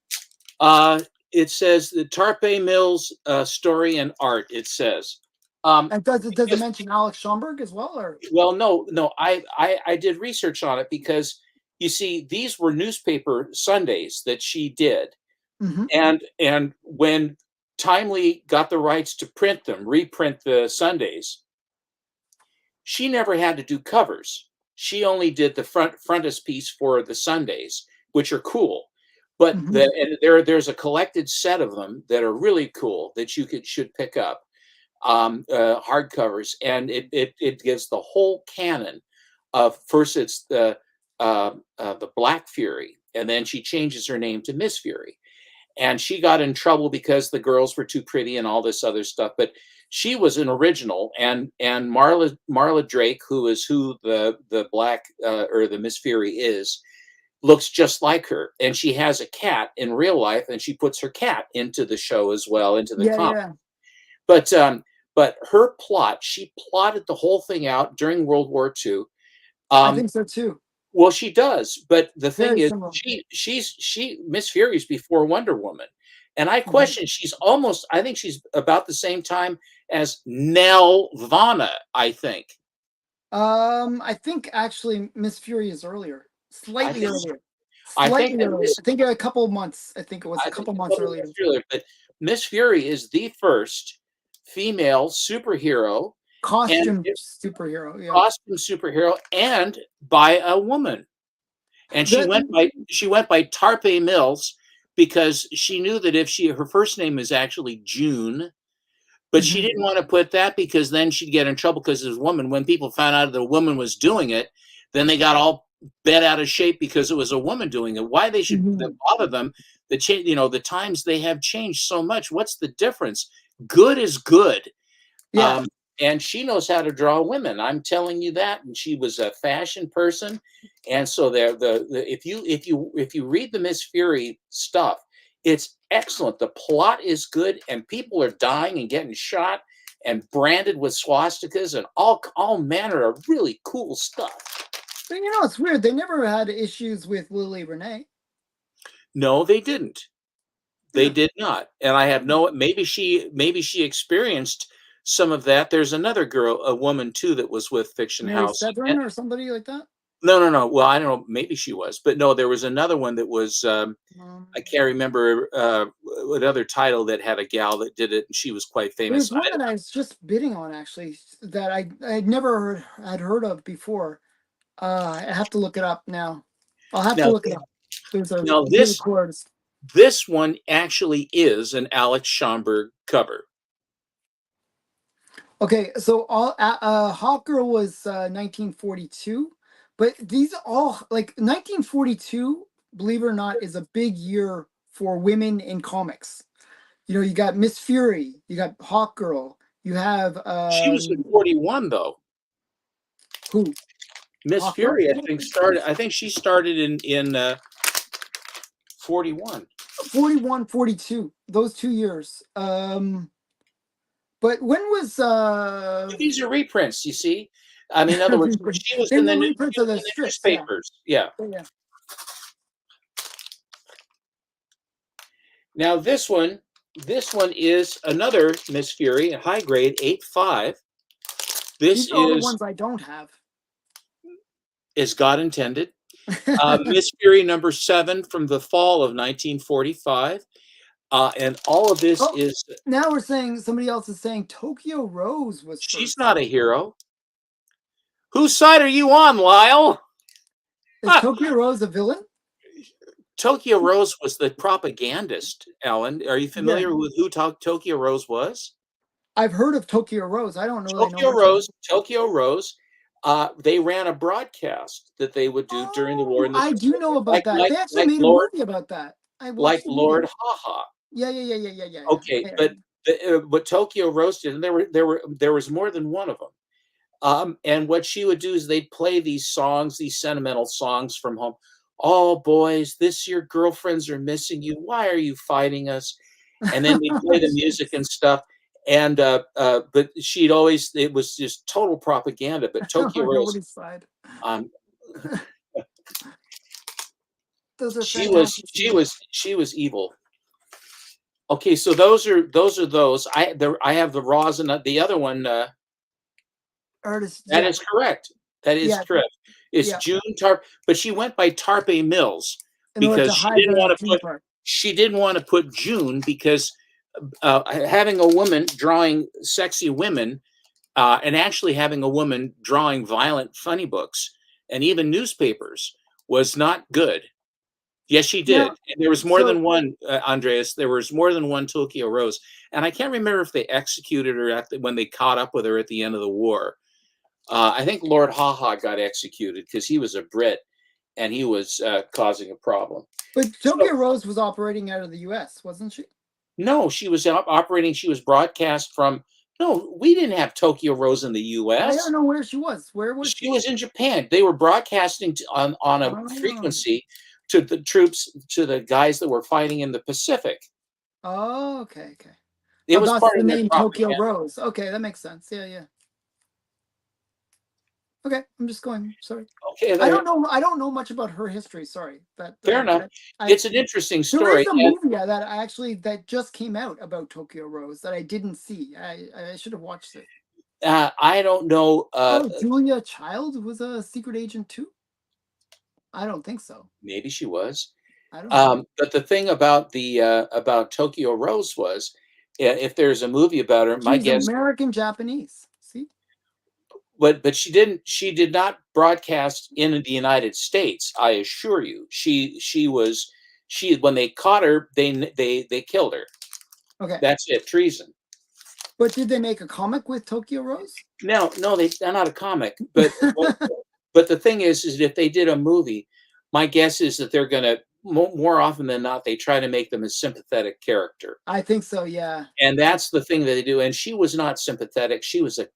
Uh, it says the Tarpe Mills story and art. It says, And does it because, mention Alex Schomburg as well, or? well, no, I did research on it because you see these were newspaper Sundays that she did, Hmm. and when Timely got the rights to print them, reprint the Sundays, she never had to do covers. She only did the frontispiece for the Sundays, which are cool. But Hmm. there's a collected set of them that are really cool that should pick up, hardcovers, and it gives the whole canon of first it's the Black Fury, and then she changes her name to Miss Fury, and she got in trouble because the girls were too pretty and all this other stuff. But she was an original, and Marla Drake, who is who the Black or the Miss Fury is, looks just like her, and she has a cat in real life, and she puts her cat into the show as well, into the Yeah, comic. yeah. But her plot, she plotted the whole thing out during World War II. I Um, think so too. well, she does, but the thing Very is, similar. she Miss Fury's before Wonder Woman, and I Mhm. question she's almost. I think she's about the same time as Nelvana. I think. I think actually Miss Fury is earlier, I slightly think. earlier, I think slightly that earlier. Miss. I think a couple months. I think it was a I think couple a months couple earlier. months earlier, but Miss Fury is the first female superhero and Costume superhero. Yeah. costume superhero, and by a woman. And The she went by Tarpe Mills because she knew that if she her first name is actually June, but she mhm. didn't want to put that because then she'd get in trouble because as a woman, when people found out that a woman was doing it, then they got all bent out of shape because it was a woman doing it. Why they should Mhm. bother them? The times they have changed so much. What's the difference? Good is good. Yeah. Um, and she knows how to draw women. I'm telling you that. And she was a fashion person. And so there, if you read the Miss Fury stuff, it's excellent. The plot is good, and people are dying and getting shot and branded with swastikas and all manner of really cool stuff. But it's weird. They never had issues with Lily Renee. No, they didn't. They Yeah. did not. And I have no maybe she experienced some of that. There's another girl, a woman too, that was with Fiction Mary House. Severin or somebody like that. No, no, no. Well, I don't know. Maybe she was, but no, there was another one that was. Um, I can't remember what other title that had a gal that did it, and she was quite famous. there's one that I was just bidding on actually that I'd never had heard of before. I have to look it up now. I'll have to Now, look it up. There's a now really this cool artist. this one actually is an Alex Schomburg cover. Okay, so Hawk Girl was 1942, but these all like 1942, believe it or not, is a big year for women in comics. You got Miss Fury, you got Hawk Girl, you have She was in 41 though. who? Miss Hawk Girl? Fury, I think started. I think she started in 41. 41, 42. Those 2 years. But when was These are reprints. You see, I mean, in other words, she was they in were the reprints she of was the in the strips, yeah. newspapers. Yeah. Yeah. Now this one is another Miss Fury, a high grade 8.5. This These are all the is ones I don't have. as God intended. Miss Fury number 7 from the fall of 1945. And all of this Oh, is, now we're saying somebody else is saying Tokyo Rose was she's first. not a hero. Whose side are you on, Lyle? Is Tokyo Rose a villain? Tokyo Rose was the propagandist, Ellen. Are you Yeah. familiar with who Tokyo Rose was? I've heard of Tokyo Rose. I don't know that I know Tokyo her from. Rose, Tokyo Rose, they ran a broadcast that they would do during the war Oh, in the I do know Pacific, about that. They actually like made a Lord movie about that. I like watched the movie. Lord Haha. Yeah, yeah, yeah, yeah, yeah, yeah, Okay, yeah. but what Tokyo Rose did, and there was more than one of them. And what she would do is they'd play these songs, these sentimental songs from home. Oh, boys, this your girlfriends are missing you. Why are you fighting us? And then we play the music and stuff. And but she'd always, it was just total propaganda. But Tokyo On Rose, nobody's side. um, Those are she was fantastic she scenes. was she was evil. Okay, so those. I have the Raws and the other one. Artists, That yeah, is correct. That is yeah, correct. It's yeah. June Tarp, but she went by Tarpe Mills In order because to hide the June part. she didn't want to put June because having a woman drawing sexy women and actually having a woman drawing violent funny books and even newspapers was not good. Yes, she did. Now, And there was more so than one, Andreas. There was more than one Tokyo Rose, and I can't remember if they executed her when they caught up with her at the end of the war. I think Lord Haha got executed because he was a Brit and he was causing a problem. but So Tokyo Rose was operating out of the U.S., wasn't she? no, she was operating. She was broadcast from. No, we didn't have Tokyo Rose in the I don't U.S. know where she was. Where was She she? was in Japan. They were broadcasting on a Oh, frequency to the troops, to the guys that were fighting in the Pacific. Oh, okay, okay. It Oh, was that's part the of their name Tokyo propaganda. Rose. Okay, that makes sense. Yeah, yeah. Okay, I'm just going. Sorry, Okay, I there, don't know. I don't know much about her history. Sorry, but fair enough. I It's an interesting there is story, a and movie that I actually that just came out about Tokyo Rose that I didn't see. I should have watched it. I don't know. Oh, Julia Child was a secret agent too. I don't think so. Maybe she was. I don't know. But the thing about the about Tokyo Rose was, if there's a movie about her, my She's guess. American Japanese. See? But she did not broadcast in the United States. I assure you, she was she when they caught her, they killed her. Okay. That's it, treason. But did they make a comic with Tokyo Rose? No, no, they're not a comic. But the thing is if they did a movie, my guess is that they're gonna more often than not they try to make them a sympathetic character, I think so, yeah. and that's the thing that they do. And she was not sympathetic. She was a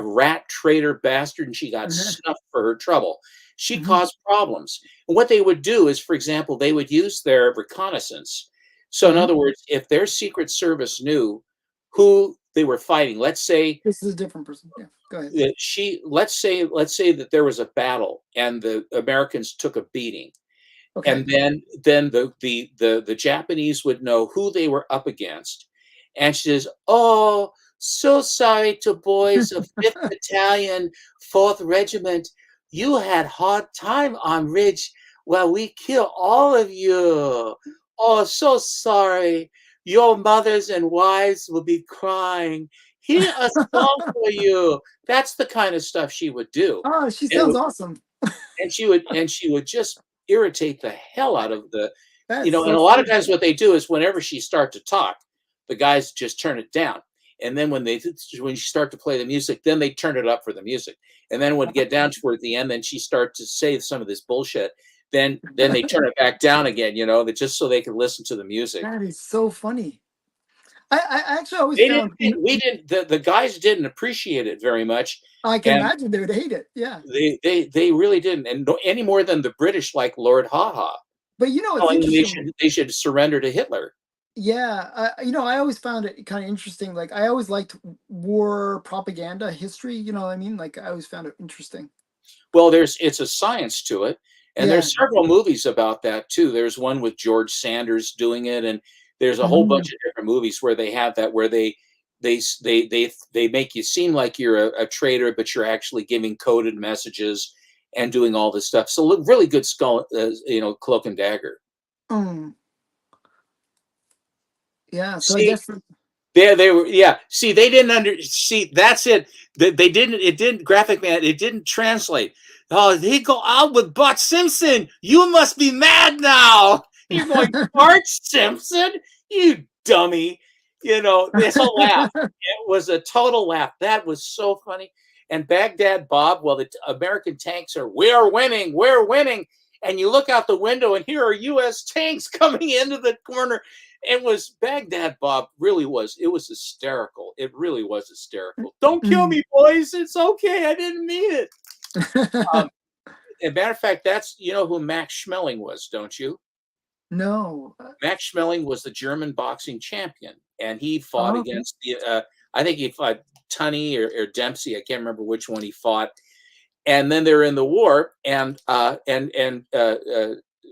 rat traitor bastard, and she got snuffed for her trouble. She Mhm, caused problems. And what they would do is, for example, they would use their reconnaissance. So, in mhm. other words, if their Secret Service knew who they were fighting, let's say This is a different person. Yeah, go ahead. that let's say that there was a battle and the Americans took a beating, Okay. and then the Japanese would know who they were up against, and she says, "Oh, so sorry to boys of Fifth Battalion, Fourth Regiment. You had hard time on Ridge. Well, we kill all of you. Oh, so sorry. Your mothers and wives will be crying. Here a song for you." That's the kind of stuff she would do. Oh, she And it sounds would awesome. and she would just irritate the hell out of the That's and so a lot of funny. times what they do is whenever she start to talk, the guys just turn it down. And then when she start to play the music, then they turn it up for the music. And then when it get down toward the end, then she start to say some of this bullshit. Then they turn it back down again, just so they can listen to the music. That is so funny. I actually always They didn't found we didn't the guys didn't appreciate it very much. I can And imagine they would hate it. Yeah. they really didn't, and any more than the British, like Lord Haha, But it's telling them interesting. they should surrender to Hitler. Yeah, I always found it kind of interesting. Like I always liked war propaganda history, you know what I mean? Like I always found it interesting. Well, it's a science to it, and Yeah. there's several movies about that too. There's one with George Sanders doing it, and there's a whole bunch Mhm. of different movies where they have that, where they make you seem like you're a traitor, but you're actually giving coded messages and doing all this stuff. So look, really good skull, Cloak and Dagger. Mm. Yeah, so I See, guess they were, yeah. See, they didn't see. That's it. They didn't. It didn't graphic man. It didn't translate. Oh, he go out with Bart Simpson. You must be mad now. You're going Bart Simpson. You dummy. It's a laugh. It was a total laugh. That was so funny. And Baghdad Bob, well, the American tanks are, we're winning, we're winning. And you look out the window, and here are U.S. tanks coming into the corner. It was Baghdad Bob, really was. It was hysterical. It really was hysterical. Don't kill Mm. me, boys. It's okay. I didn't mean it. Um, as a matter of fact, you know who Max Schmeling was, don't you? No. Max Schmeling was the German boxing champion, and he fought Oh, okay. against I think he fought Tunney or Dempsey. I can't remember which one he fought. And then they're in the war, and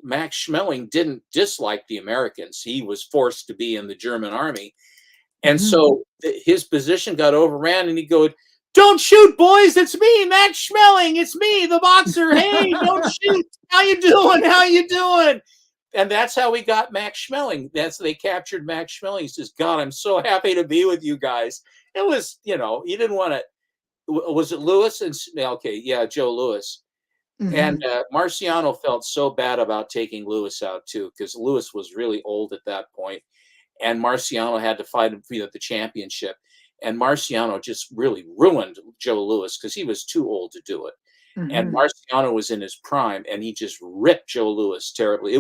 Max Schmeling didn't dislike the Americans. He was forced to be in the German army, and Mhm. so his position got overran, and he go, "Don't shoot, boys! It's me, Max Schmeling. It's me, the boxer. Hey, don't shoot! How you doing? How you doing?" And that's how we got Max Schmeling. They captured Max Schmeling. He says, "God, I'm so happy to be with you guys." It was, he didn't want to. Was it Lewis? And okay, yeah, Joe Lewis. And Mhm. Marciano felt so bad about taking Lewis out too, because Lewis was really old at that point, and Marciano had to fight him for the championship. And Marciano just really ruined Joe Lewis because he was too old to do it. And Mhm. Marciano was in his prime, and he just ripped Joe Lewis terribly.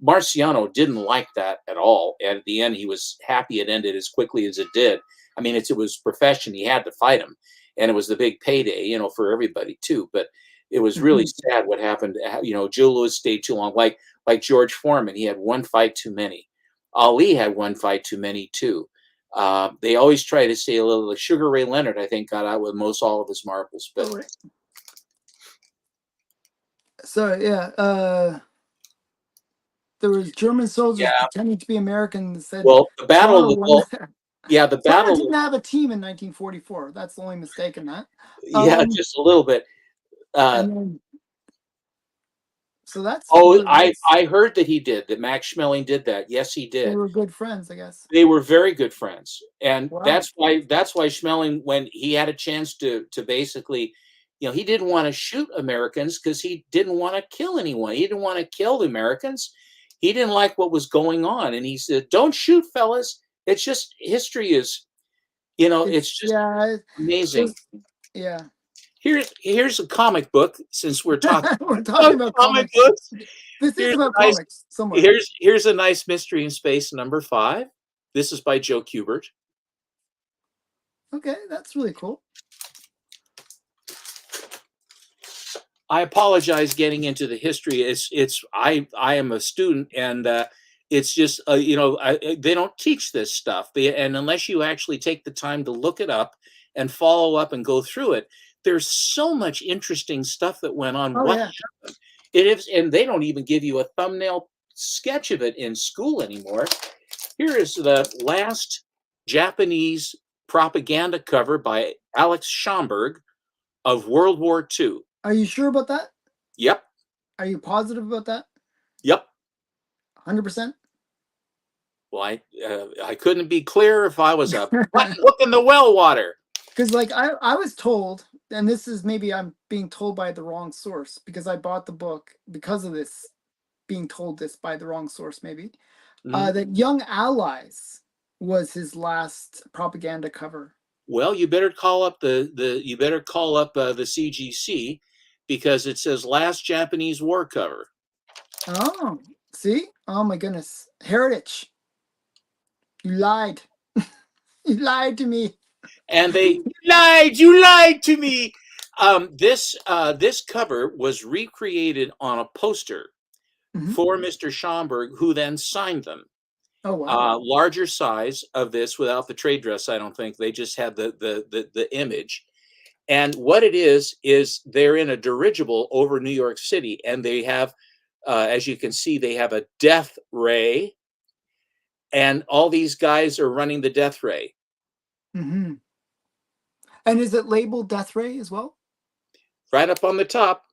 Marciano didn't like that at all. And at the end, he was happy it ended as quickly as it did. I mean, it was profession; he had to fight him, and it was the big payday, for everybody too. But It was really Mhm. sad what happened. Joe Louis stayed too long. Like George Foreman, he had one fight too many. Ali had one fight too many too. They always try to say a little. Like Sugar Ray Leonard, I think, got out with most all of his marbles. Oh, But right. So yeah, there was German soldiers yeah, pretending to be American that said well, the Battle of Toronto the won. Gulf. Yeah, the Toronto Battle. didn't have a team in 1944. That's the only mistake in that. Yeah, Um, just a little bit. Uh, and then so that's oh, really I nice. I heard that he did. That Max Schmeling did that. Yes, he They did. were good friends, I guess. They were very good friends, and Wow. that's why Schmeling, when he had a chance to basically, he didn't want to shoot Americans because he didn't want to kill anyone. He didn't want to kill the Americans. He didn't like what was going on, and he said, "Don't shoot, fellas. It's just history is, it's It's just yeah, amazing." just yeah. Here's a comic book. Since we're talking We're talking about about comic comics. books, This is here's about a nice comics somewhat. here's a nice Mystery in Space #5. This is by Joe Kubert. Okay, that's really cool. I apologize getting into the history. I am a student, and it's just they don't teach this stuff. And unless you actually take the time to look it up and follow up and go through it, there's so much interesting stuff that went on. Oh What yeah. it is, and they don't even give you a thumbnail sketch of it in school anymore. Here is the last Japanese propaganda cover by Alex Schomburg of World War II. Are you sure about that? Yep, Are you positive about that? yep. 100%? Well, I couldn't be clearer if I was a button hook in the well water. Because like I was told, and this is maybe I'm being told by the wrong source because I bought the book because of this being told this by the wrong source maybe, Mhm. that Young Allies was his last propaganda cover. Well, you better call up the CGC, because it says last Japanese war cover. Oh, see? Oh my goodness. Heritage. You lied. You lied to me. And they you lied to me. This cover was recreated on a poster Mhm. for Mr. Schomburg, who then signed them. Oh wow. Larger size of this without the trade dress. I don't think they just had the image. And what it is they're in a dirigible over New York City, and they have, as you can see, they have a death ray, and all these guys are running the death ray. Hmm. And is it labeled Death Ray as well? Right up on the top.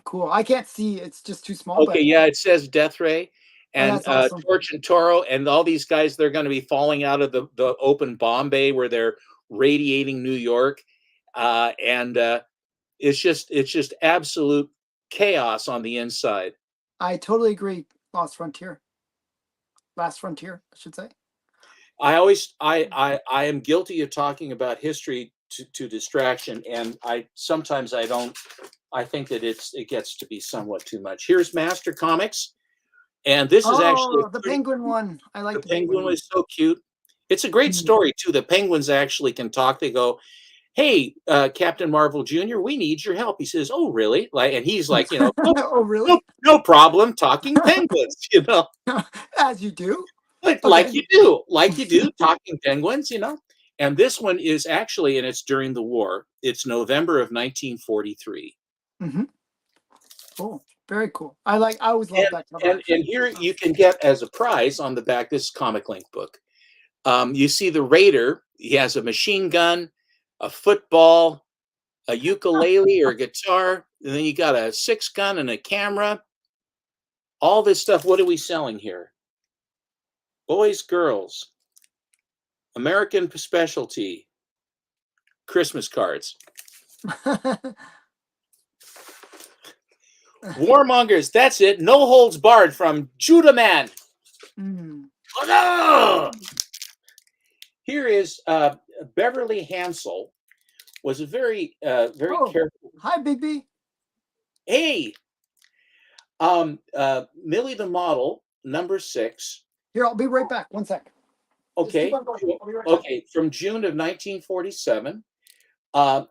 Cool. I can't see. It's just too small, Okay, but yeah, it says Death Ray, oh, and that's awesome. Torch and Toro, and all these guys. They're going to be falling out of the open bomb bay where they're radiating New York, and it's just absolute chaos on the inside. I totally agree. Lost Frontier. Last Frontier, I should say. I am guilty of talking about history to distraction, and sometimes I don't. I think that it gets to be somewhat too much. Here's Master Comics, and this is actually Oh, the Penguin one. I like the the Penguin penguin one. was so cute. It's a great Mm. story too. The penguins actually can talk. They go, "Hey, Captain Marvel Jr., we need your help." He says, "Oh, really?" Like, and he's like, "No, Oh, no, really? no problem. Talking penguins, As you do. like Okay. like you do, talking penguins. And this one is actually, and it's during the war. It's November of 1943. Hmm. Cool. Very cool. I always love And that cover and actually. and here you can get as a prize on the back this Comic Link book. You see the Raider. He has a machine gun, a football, a ukulele or a guitar, and then you got a 6 gun and a camera. All this stuff. What are we selling here? Boys, girls, American specialty, Christmas cards. Warmongers, that's it. No holds barred from Judah Man. Mm. Oh, no! Here is Beverly Hansel was a very Oh, careful. hi, Bigby. Hey, Millie the model, #6. Here, I'll be right back. One sec. Just keep Okay, on going. I'll be right back. okay, from June of 1947.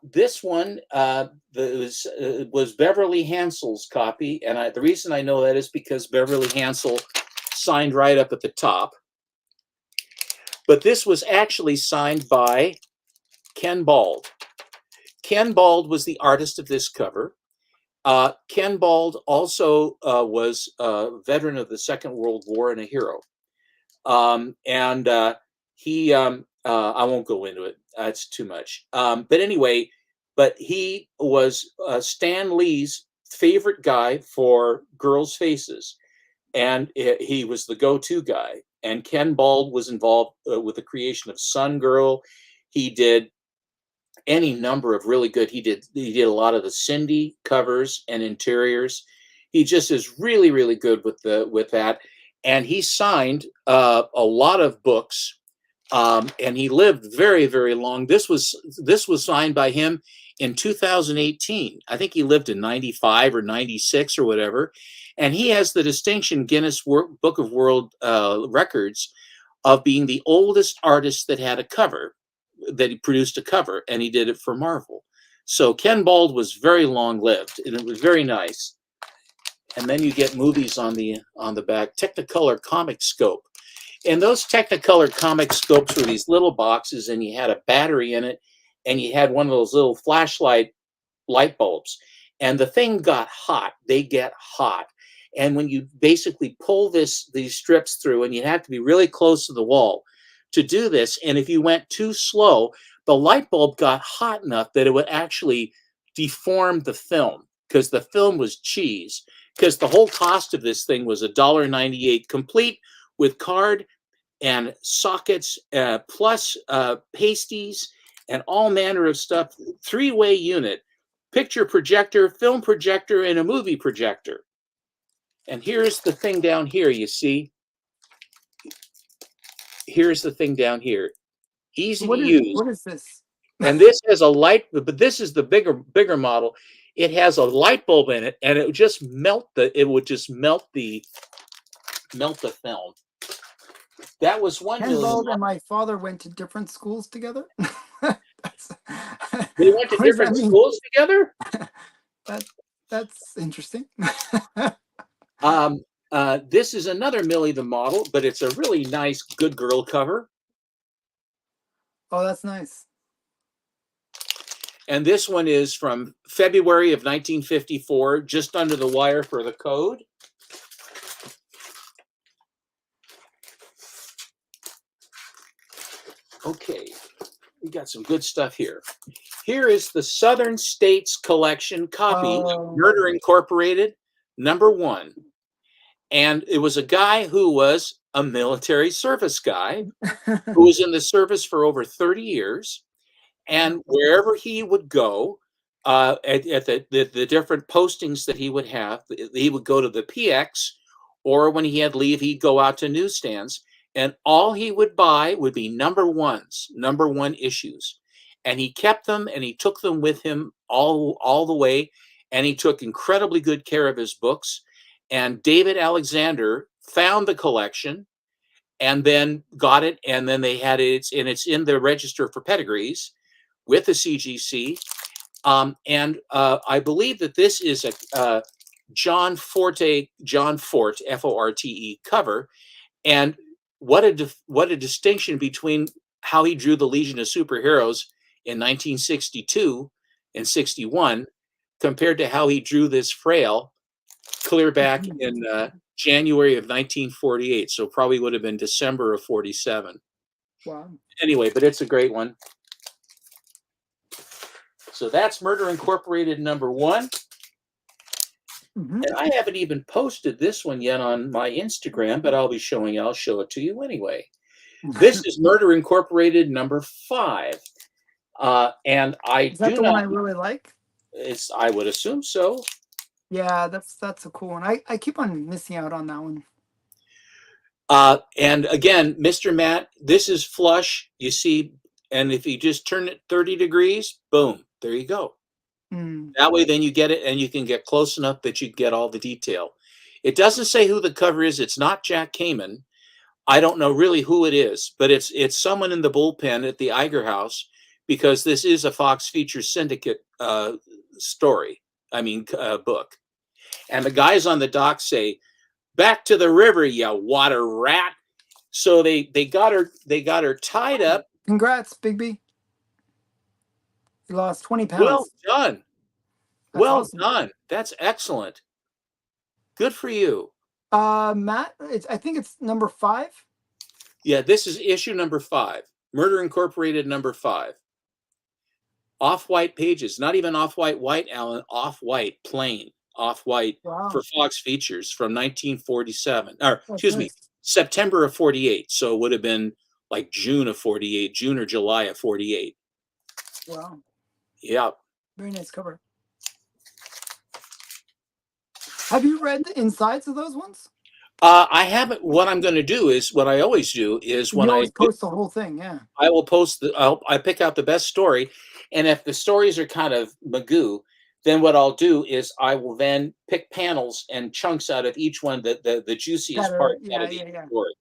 This one was Beverly Hansel's copy, and the reason I know that is because Beverly Hansel signed right up at the top. But this was actually signed by Ken Bald. Ken Bald was the artist of this cover. Ken Bald also was a veteran of the Second World War and a hero. And he, I won't go into it. It's too much. But anyway, but he was Stan Lee's favorite guy for girls' faces, and he was the go-to guy. And Ken Bald was involved with the creation of Sun Girl. He did any number of really good. He did a lot of the Cindy covers and interiors. He just is really good with that, and he signed a lot of books, and he lived very long. This was signed by him in 2018. I think he lived in 95 or 96 or whatever, and he has the distinction Guinness Book of World Records of being the oldest artist that had a cover, that he produced a cover, and he did it for Marvel. So Ken Bald was very long lived, and it was very nice. And then you get movies on the back. Technicolor Comic Scope, and those Technicolor Comic Scopes were these little boxes, and you had a battery in it, and you had one of those little flashlight light bulbs, and the thing got hot. They get hot, and when you basically pull these strips through, and you have to be really close to the wall to do this, and if you went too slow, the light bulb got hot enough that it would actually deform the film, because the film was cheese, because the whole cost of this thing was $1.98, complete with card and sockets, plus pasties and all manner of stuff. Three-way unit, picture projector, film projector, and a movie projector. And here's the thing down here, you see. Here's the thing down here. Easy to use. What is this? And this has a light, but this is the bigger model. It has a light bulb in it, and it would just melt the film. That was one Ken million. Bald and my father went to different schools together. They went to What does that different mean? schools together? That's interesting. This is another Millie the Model, but it's a really nice Good Girl cover. Oh, that's nice. And this one is from February of 1954, just under the wire for the code. Okay, we got some good stuff here. Here is the Southern States Collection copy of Murder Incorporated, #1. And it was a guy who was a military service guy who was in the service for over 30 years. And wherever he would go, at the different postings that he would have, he would go to the PX, or when he had leave, he'd go out to newsstands, and all he would buy would be #1 issues. And he kept them, and he took them with him all the way, and he took incredibly good care of his books. And David Alexander found the collection and then got it, and then they had it, and it's in the register for pedigrees with the CGC. And I believe that this is a John Fort, Forte cover. And what a distinction between how he drew the Legion of Superheroes in 1962 and 61 compared to how he drew this frail clear back in January of 1948. So probably would have been December of 47. Wow. Anyway, but it's a great one. So that's Murder Incorporated #1. And I haven't even posted this one yet on my Instagram, but I'll show it to you anyway. This is Murder Incorporated #5. And is that the one I really like? I would assume so. Yeah, that's a cool one. I keep on missing out on that one. And again, Mr. Matt, this is flush, you see, and if you just turn it 30 degrees, boom, there you go. That way, then you get it, and you can get close enough that you get all the detail. It doesn't say who the cover is. It's not Jack Kamen. I don't know really who it is, but it's someone in the bullpen at the Iger house, because this is a Fox Features Syndicate story. I mean, book. And the guys on the dock say, "Back to the river, you water rat." So they got her tied up. Congrats, Big B. You lost 20 Well pounds. done. That's Well awesome. done. That's excellent. Good for you. Matt, I think it's number 5. Yeah, this is issue number 5. Murder Incorporated number 5. Off-white pages, not even off-white white, Alan, off-white, plain, off-white for Wow, Fox Features from 1947, or that's excuse me, nice. September of 48. So it would have been like June of 48, June or July of 48. Wow, Yeah. very nice cover. Have you read the insides of those ones? I haven't. What I'm going to do is what I always do is when You always post the whole thing, yeah. I will post I pick out the best story, and if the stories are kind of magoo, then what I'll do is I will then pick panels and chunks out of each one, the juiciest Better, parts out yeah, of each yeah, yeah. story.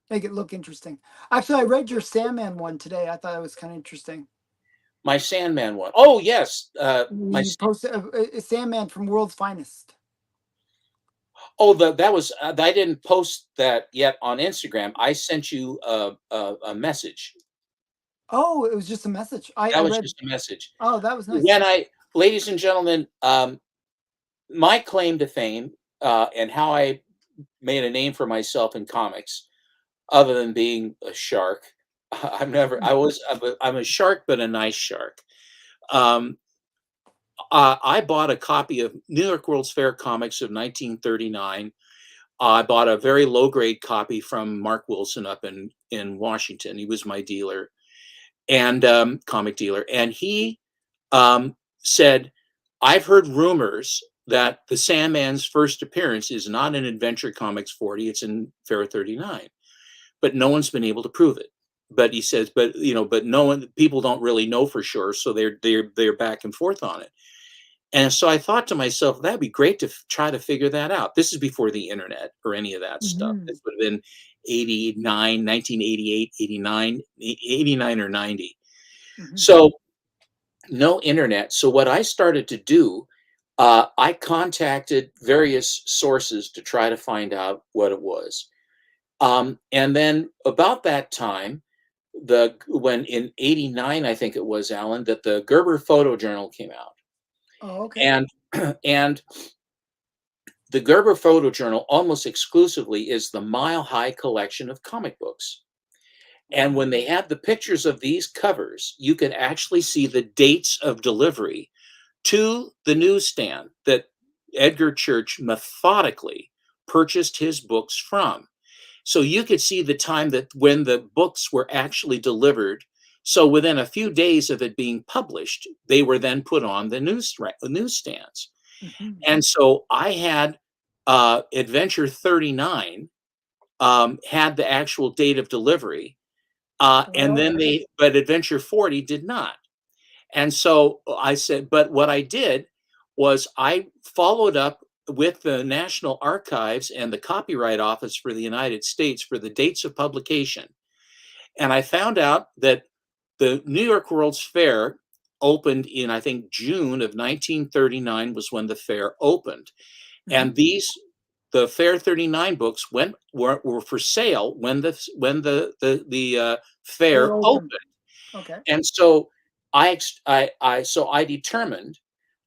Make it look interesting. Actually, I read your Sandman one today. I thought it was kind of interesting. My Sandman one. Oh yes, You posted Sandman from World's Finest. that was I didn't post that yet on Instagram. I sent you a message. Oh, it was just a message. That I was read. just a message. Oh, that was nice. When ladies and gentlemen, my claim to fame and how I made a name for myself in comics, other than being a shark. I'm a shark, but a nice shark. Um, I bought a copy of New York World's Fair Comics of 1939. I bought a very low grade copy from Mark Wilson up in Washington. He was my dealer and comic dealer, and he said, "I've heard rumors that the Sandman's first appearance is not in Adventure Comics 40; it's in Fair 39, but no one's been able to prove it." But he says, but no one, people don't really know for sure, so they're back and forth on it. And so I thought to myself, that'd be great to try to figure that out. This is before the internet or any of that stuff. Hmm. This would have been 89, 1988, 89, 89 or 90. Hmm. So no internet. So what I started to do, I contacted various sources to try to find out what it was. And then about that time, when in '89, I think it was, Alan, that the Gerber Photo Journal came out. Oh, okay. And and the Gerber Photo Journal almost exclusively is the Mile High collection of comic books. And Wow. when they had the pictures of these covers, you could actually see the dates of delivery to the newsstand that Edgar Church methodically purchased his books from. So you could see the time that when the books were actually delivered. So within a few days of it being published, they were then put on the newsstands. Hmm. And so I had Adventure 39 had the actual date of delivery, and Oh, then okay. but Adventure 40 did not. And so I said, but what I did was I followed up with the National Archives and the Copyright Office for the United States for the dates of publication. And I found out that the New York World's Fair opened in, I think, June of 1939 was when the fair opened. Hmm. And the Fair 39 books were for sale when the They're fair open. opened. Okay. And so I determined,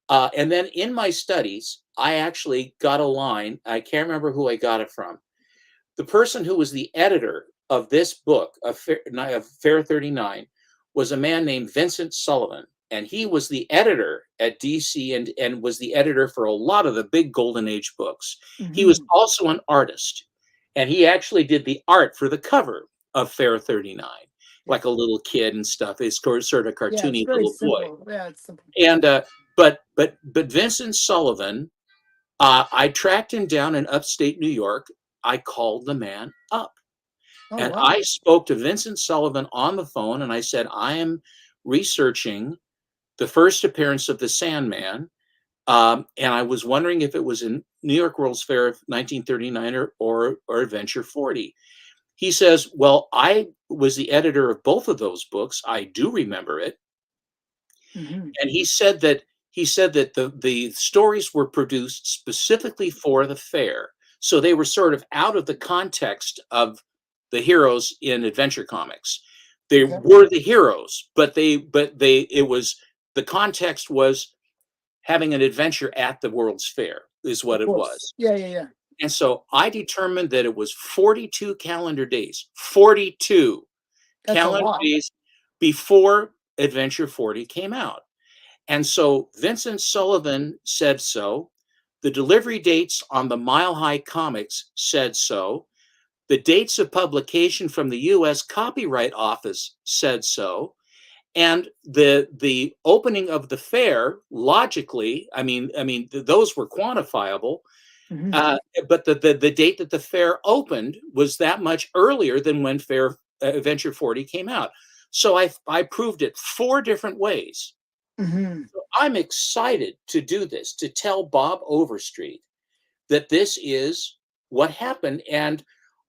and then in my studies, I actually got a line. I can't remember who I got it from. The person who was the editor of this book of Fair 39 was a man named Vincent Sullivan, and he was the editor at DC and was the editor for a lot of the big Golden Age books. He was Hmm. also an artist, and he actually did the art for the cover of Fair 39, Yeah. like a little kid and stuff. It's sort of Yeah, it's cartoony very little boy. simple. Yeah, it's simple. And but Vincent Sullivan, I tracked him down in upstate New York. I called the man up Oh, and wow. I spoke to Vincent Sullivan on the phone and I said, I am researching the first appearance of the Sandman. And I was wondering if it was in New York World's Fair of 1939 or Adventure 40. He says, well, I was the editor of both of those books. I do remember it. Mhm. And he said that the stories were produced specifically for the fair. So they were sort of out of the context of the heroes in adventure comics. They Okay. were the heroes, but it was the context was having an adventure at the World's Fair is what Of it course. was. Yeah, yeah, yeah. And so I determined that it was 42 calendar days, 42 That's a calendar lot. days before Adventure 40 came out. And so Vincent Sullivan said so. The delivery dates on the Mile High Comics said so. The dates of publication from the US Copyright Office said so. And the opening of the fair, logically, those were quantifiable. Mhm. Uh, but the date that the fair opened was that much earlier than when Fair Adventure 40 came out. So I proved it 4 different ways. Mhm. So I'm excited to do this, to tell Bob Overstreet that this is what happened. And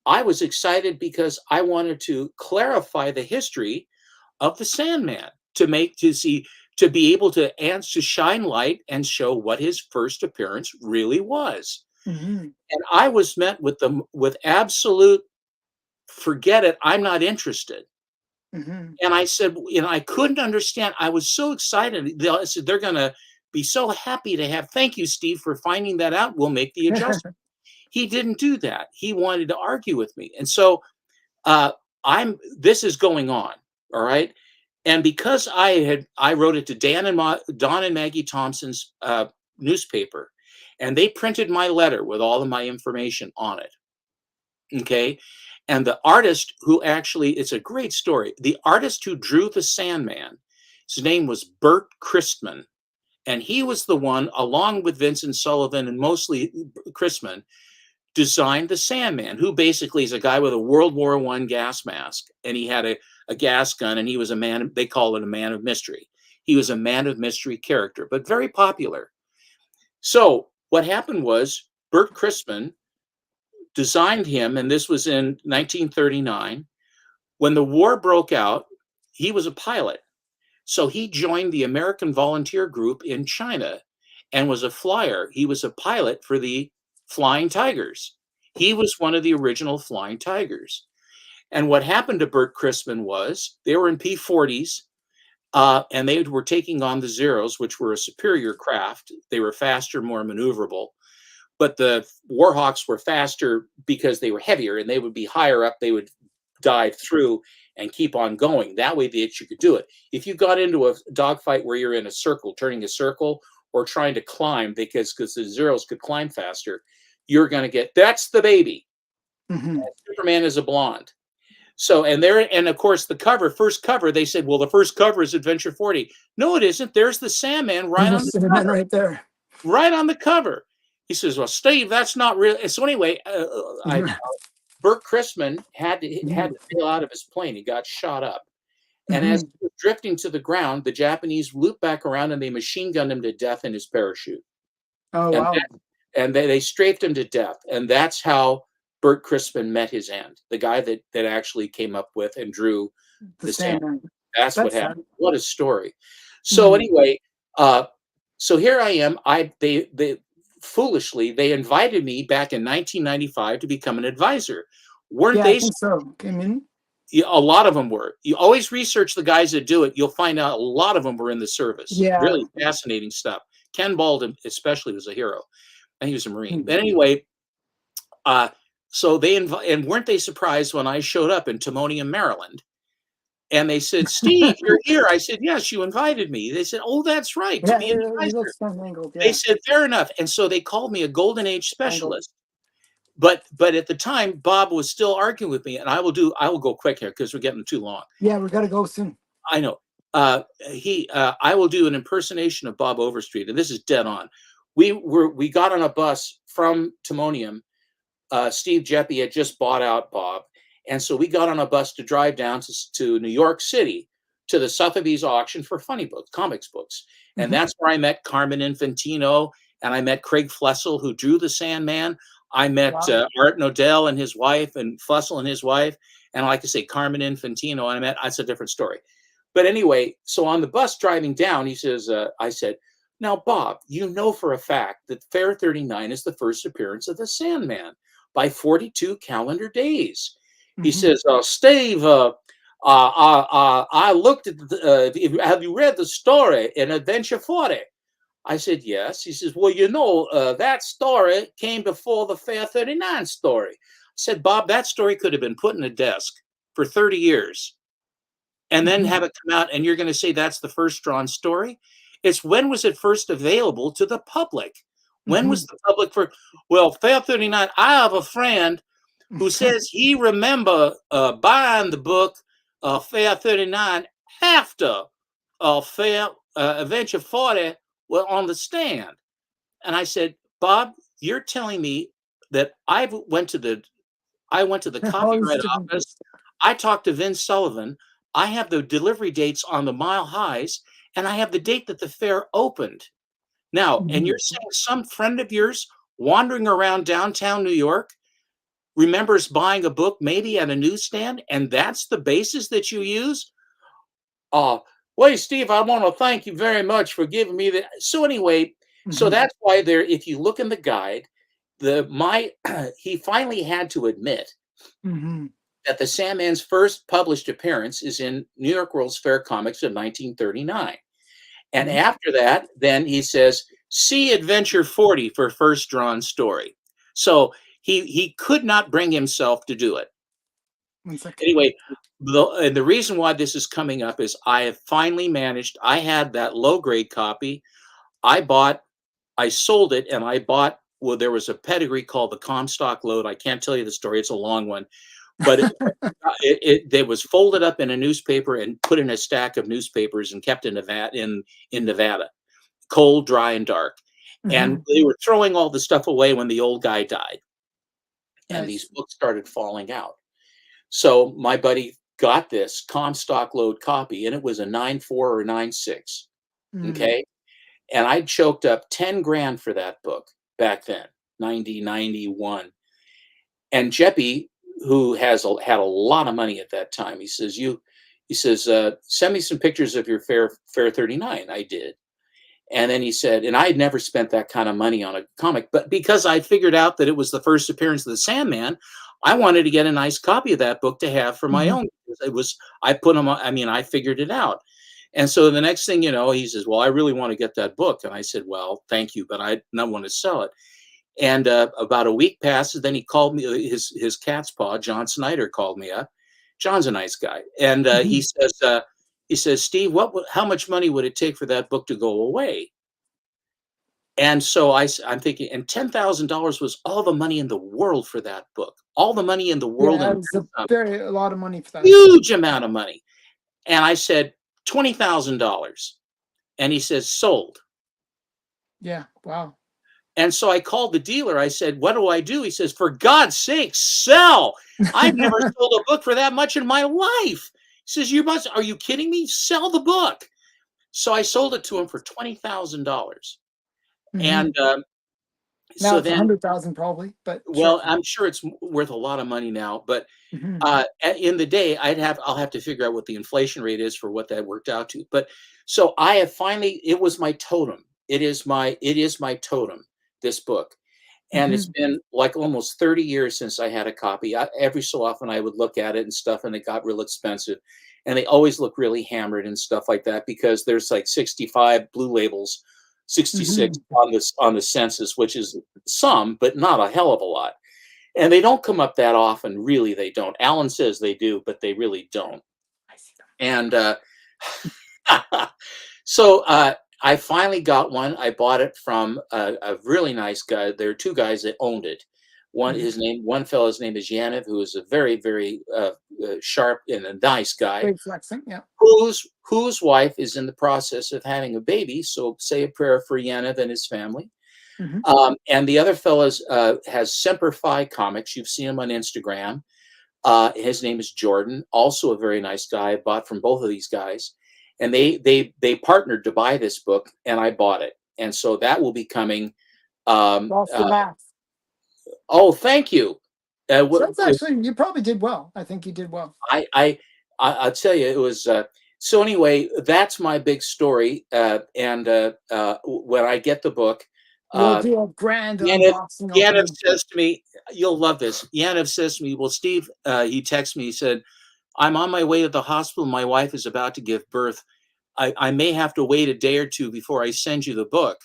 I was excited because I wanted to clarify the history of the Sandman to be able to answer, to shine light and show what his first appearance really was. Mhm. And I was met with absolute forget it, I'm not interested. Mhm. And I said, I couldn't understand. I was so excited. I said, they're going to be so happy to have. Thank you, Steve, for finding that out. We'll make the adjustment. He didn't do that. He wanted to argue with me. And so uh, this is going on. All right. And because I wrote it to Don and Maggie Thompson's newspaper, and they printed my letter with all of my information on it. Okay. And the artist who actually, it's a great story. The artist who drew the Sandman, his name was Bert Christman. And he was the one, along with Vincent Sullivan and mostly Christman, designed the Sandman, who basically is a guy with a World War I gas mask. And he had a gas gun, and he was a man, they call it a man of mystery. He was a man of mystery character, but very popular. So what happened was Bert Christman designed him, and this was in 1939. When the war broke out, he was a pilot. So he joined the American Volunteer Group in China and was a flyer. He was a pilot for the Flying Tigers. He was one of the original Flying Tigers. And what happened to Bert Christman was they were in P-40s, and they were taking on the Zeros, which were a superior craft. They were faster, more maneuverable. But the Warhawks were faster because they were heavier, and they would be higher up. They would dive through and keep on going. That way, you could do it. If you got into a dogfight where you're in a circle, turning a circle, or trying to climb because the Zeros could climb faster, you're going to get that's the baby. Mhm. Superman is a blonde. So and of course first cover, they said, well, the first cover is Adventure 40. No, it isn't. There's the Sandman right on There's the Cinnamon cover. right there. Right on the cover. He says, well, Steve, that's not real. So anyway, Bert Christman had Mhm. to bail out of his plane. He got shot up. And as Mhm. he was drifting to the ground, the Japanese looped back around and they machine gunned him to death in his parachute. Oh And wow. they strafed him to death. And that's how Bert Crispin met his end. The guy that actually came up with and drew The the Sand. Sandman. That's what That's happened. sad. What a story. So Mhm. anyway, uh, so here I am. They foolishly they invited me back in 1995 to become an advisor. Weren't Yeah, I they? think so. Came in. Yeah, a lot of them were. You always research the guys that do it. You'll find out a lot of them were in the service. Yeah. Really fascinating stuff. Ken Baldwin, especially, was a hero, and he was a Marine. Mhm. But anyway, uh, so and weren't they surprised when I showed up in Timonium, Maryland? And they said, "Steve, you're here." I said, "Yes, you invited me." They said, "Oh, that's right, to Yeah, be an he advisor." looks fun angled. They Yeah, said, "Fair enough." And so they called me a Golden Age angled. specialist. But at the time, Bob was still arguing with me, and I will go quick here because we're getting too long. Yeah, we gotta go soon. I know. I will do an impersonation of Bob Overstreet, and this is dead on. We got on a bus from Timonium. Steve Jeppy had just bought out Bob, and so we got on a bus to drive down to New York City to the Sotheby's auction for funny books, comics books, and Mhm. that's where I met Carmen Infantino, and I met Craig Flessel, who drew the Sandman. I met Wow. Art Nodell and his wife, and Flessel and his wife, and like I say, Carmen Infantino. And I met. That's a different story. But anyway, so on the bus driving down, he says, I said, now, Bob, you know for a fact that Fair 39 is the first appearance of the Sandman by 42 calendar days. He Mm-hmm. says, Steve, I looked at have you read the story in Adventure 40? I said, yes. He says, well, that story came before the Fair 39 story. I said, Bob, that story could have been put in a desk for 30 years and then Mm-hmm. have it come out and you're going to say that's the first drawn story. It's when was it first available to the public? When Mm-hmm. was the public for? Well, Fair 39, I have a friend who says he remember buying the book Fair 39 after Fair Adventure 40 were on the stand. And I said, Bob, you're telling me that I went to the All these copyright different. office. I talked to Vince Sullivan. I have the delivery dates on the Mile Highs, and I have the date that the fair opened. Now, and Mm-hmm. you're saying some friend of yours wandering around downtown New York remembers buying a book maybe at a newsstand, and that's the basis that you use? Uh, well, Steve, I want to thank you very much for giving me that. So anyway, so Mm-hmm. that's why there, if you look in the guide, he finally had to admit Mm-hmm. that the Sandman's first published appearance is in New York World's Fair Comics of 1939. And Mm-hmm. after that, then he says, see Adventure 40 for first drawn story. So he could not bring himself to do it. 1 second. Anyway, the reason why this is coming up is I have finally managed, I had that low grade copy. I bought, I sold it, and I bought, well, there was a pedigree called the Comstock Load. I can't tell you the story, it's a long one, but it was folded up in a newspaper and put in a stack of newspapers and kept in Nevada, cold, dry, and dark. And Mm-hmm. they were throwing all the stuff away when the old guy died, and these Nice. books started falling out. So my buddy got this Comstock Load copy, and it was a 9.4 or 9.6. Mm. Okay. And I choked up 10 grand for that book back then, 91. And Jeppy, who had a lot of money at that time, he says, send me some pictures of your Fair 39. I did. And then he said, and I had never spent that kind of money on a comic, but because I figured out that it was the first appearance of the Sandman, I wanted to get a nice copy of that book to have for my Mm-hmm. own. It was, I put them on, I mean, I figured it out. And so the next thing you know, he says, well, I really want to get that book. And I said, well, thank you, but I don't want to sell it. And about a week passes. Then he called me. His cat's paw, John Snyder, called me up. John's a nice guy, and Mm-hmm. he says, Steve, how much money would it take for that book to go away? And so I'm thinking, and $10,000 was all the money in the world for that book, all the money in the world, Yeah, and it's a lot of money for that. huge amount of money. And I said $20,000, and he says sold. Yeah. Wow. And so I called the dealer. I said, what do I do? He says, for God's sake, sell. I've never sold a book for that much in my life. He says, are you kidding me? Sell the book. So I sold it to him for $20,000. Mm-hmm. And Now so it's a then, 100,000 probably, but sure. well, I'm sure it's worth a lot of money now. But Mm-hmm. in the day, I'll have to figure out what the inflation rate is for what that worked out to. But so I have finally, it was my totem. It is my totem, this book. And it's Mm-hmm. been like almost 30 years since I had a copy. Every so often I would look at it and stuff, and it got real expensive. And they always look really hammered and stuff like that because there's like 65 blue labels, 66 Mm-hmm. on the census, which is some, but not a hell of a lot. And they don't come up that often, really. They don't. Alan says they do, but they really don't. I see And so I finally got one. I bought it from a really nice guy. There are two guys that owned it. them. Mm-hmm. One fellow's name is Yaniv, who is a very, very sharp and a nice guy, Great flexing. Yeah. whose wife is in the process of having a baby. So say a prayer for Yaniv and his family. Mm-hmm. And the other fellow's has Semper Fi Comics. You've seen him on Instagram. His name is Jordan, also a very nice guy. I bought from both of these guys, and they partnered to buy this book, and I bought it, and so that will be coming. Um, Lost the uh, math. oh, thank you. So that's actually, you probably did well. I think you did well. I, I I'll tell you, it was. So anyway, that's my big story. And when I get the book, We'll uh, do a grand Yaniv, unboxing Yaniv opening. says to me, "You'll love this." Yaniv says to me, "Well, Steve," he texts me. He said, "I'm on my way to the hospital. My wife is about to give birth. I may have to wait a day or two before I send you the book."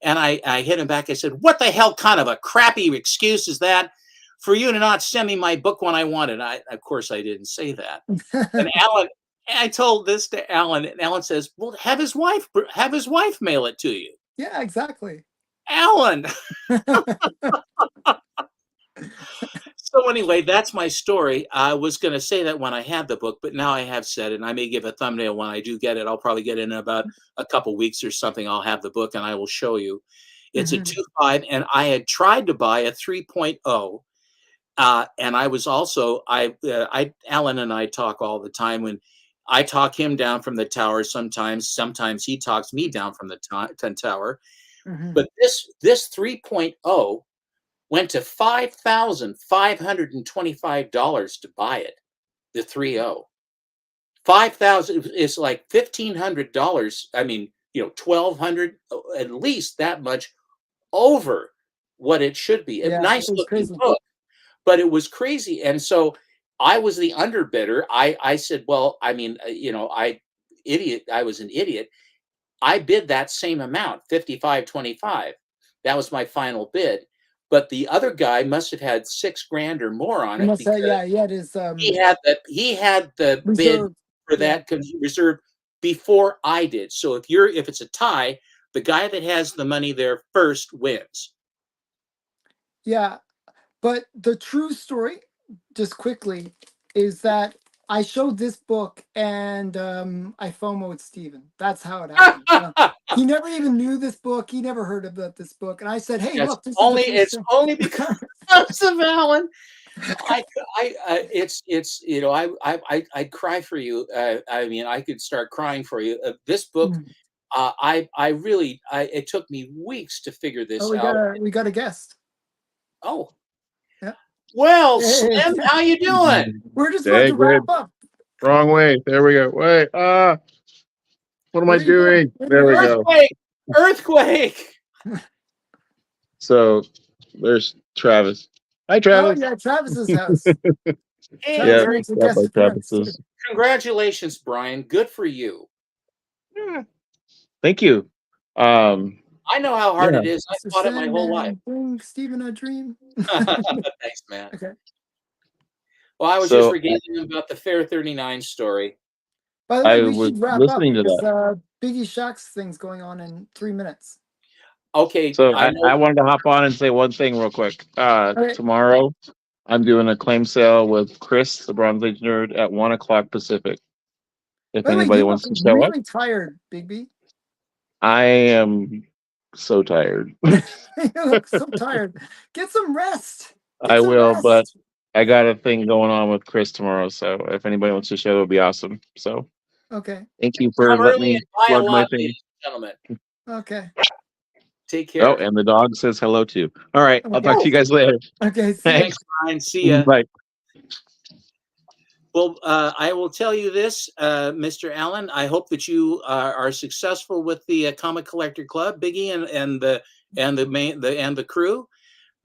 And I hit him back. I said, "What the hell kind of a crappy excuse is that for you to not send me my book when I want it?" Of course, I didn't say that. And Alan, I told this to Alan, and Alan says, "Well, have his wife mail it to you." Yeah, exactly. Alan. So anyway, that's my story. I was going to say that when I had the book, but now I have said it, and I may give a thumbnail when I do get it. I'll probably get it in about a couple weeks or something. I'll have the book and I will show you. It's a Mhm. 2.5, and I had tried to buy a 3.0. And I was also Alan and I talk all the time. When I talk him down from the tower, sometimes he talks me down from the tower. Mhm. But this 3.0 went to $5,525 to buy it. The 3.0, 5,000 is like $1,500. I mean, 1,200, at least that much over what it should be. A Yeah, it nice was looking crazy. book, but it was crazy. And so I was the underbidder. I said, well, I mean, I was an idiot. I bid that same amount, 55.25. That was my final bid. But the other guy must have had 6 grand or more on He it must have, because yeah, he had his he had the bid reserve. for Yeah. that reserved before I did. So if it's a tie, the guy that has the money there first wins. Yeah. But the true story, just quickly, is that I showed this book and I FOMO'd Steven. That's how it happened. He never even knew this book. He never heard about this book. And I said, "Hey, That's look, this is the only first it's thing." only because of Alan. I'd cry for you. I mean, I could start crying for you. This book, Mm. it took me weeks to figure Oh, this we out. got a guest. Oh, Yeah. well, Hey, Slim, how you doing? we're just about Hey, to wrap good. up. Wrong way. There we go. Wait. What am I Where are you going? doing? Wait a There we minute. go. Earthquake! Earthquake! So there's Travis. Hi, Oh Travis. yeah, Travis's house. Hey, Travis Yeah, very makes a got my guest appearance too. Travis's. congratulations, Brian. Good for you. Yeah. Thank you. Um, I know how hard yeah. it is. I Mr. fought it my whole life. Sandman, bring Steven a dream. Thanks, man. Okay. Well, I was just So regaling him about the Fair 39 story. By the way, I we was should wrap up listening to because that. Biggie Shaq's thing's going on in 3 minutes. Okay, So I I know. wanted to hop on and say one thing real quick. All right. Tomorrow I'm doing a claim sale with Chris, the Bronze Age nerd, at 1 o'clock Pacific. If By the way, anybody you look wants to show up, really tired, Bigby. I am so tired. You look so tired. Get some rest. Get I some will, but rest. I got a thing going on with Chris tomorrow, so if anybody wants to show, it would be awesome. So Okay. thank you for Come letting early me and buy a plug my lot, thing. ladies and gentlemen. Okay. Take Oh, care. and the dog says hello too. All right, I'll talk Okay. to you Oh, guys later. Okay. See ya. thanks, Thanks. Brian. See ya. Bye. Well, I will tell you this, Mr. Allen. I hope that you are successful with the Comic Collector Club, Biggie, and the crew.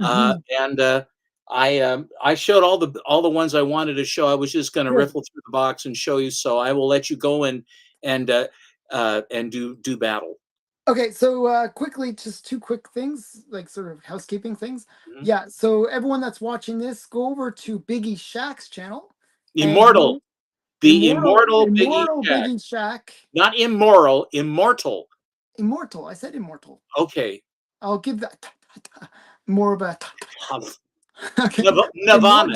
Mhm. And I showed all the ones I wanted to show. I was just going to Good. riffle through the box and show you. So I will let you go and do battle. Okay, so quickly, just two quick things, like sort of housekeeping things. Mhm. Yeah, so everyone that's watching this, go over to Biggie Shaq's channel and Immortal, the immortal Biggie immortal Shack, Biggie Shaq, not immoral, immortal. immortal. I said immortal. Okay. I'll give that more of a okay, immortal. Nirvana,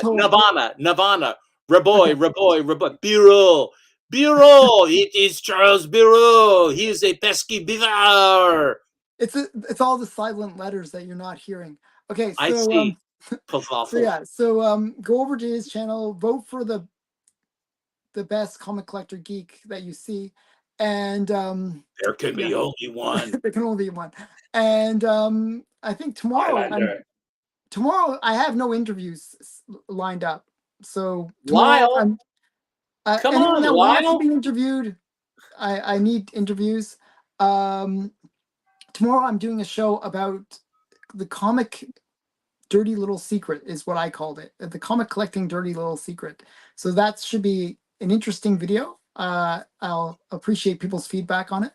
Raboy, Okay, Raboy, Raboy, Bureau, Bureau, it is Charles Bureau, he is a pesky beaver. it's all the silent letters that you're not hearing. Okay, I so see. so Pavaffle. yeah, so go over to his channel, vote for the best comic collector geek that you see, and There can yeah, be only one. there can only be one. And I think Highlander. tomorrow I have no interviews lined up. So tomorrow Lyle, come anyone on, that wants to Lyle. be interviewed, I need interviews. Tomorrow I'm doing a show about the comic dirty little secret is what I called it. The comic collecting dirty little secret. So that should be an interesting video. I'll appreciate people's feedback on it.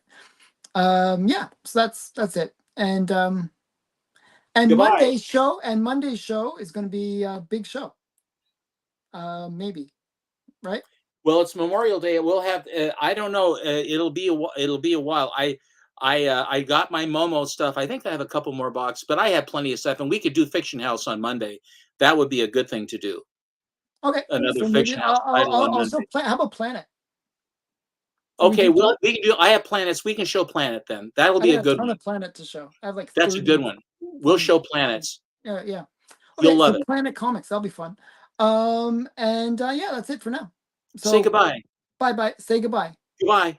Yeah, so that's it. And Goodbye. Monday's show is going to be a big show. Maybe, right? Well, it's Memorial Day. We'll have. I don't know. It'll be a while. I got my Momo stuff. I think I have a couple more boxes, but I have plenty of stuff, and we could do Fiction House on Monday. That would be a good thing to do. Okay, Another so maybe Fiction House title I'll on also Monday. how about Planet? Okay, well, we can do. I have planets. We can show Planet then. That'll be a got a good ton one. of Planet to show. I have like That's a 30. good one. We'll show planets. Yeah, yeah. You'll Okay, love so it. Planet Comics, that'll be fun. And yeah, that's it for now. Say So goodbye. bye. Say goodbye. Goodbye.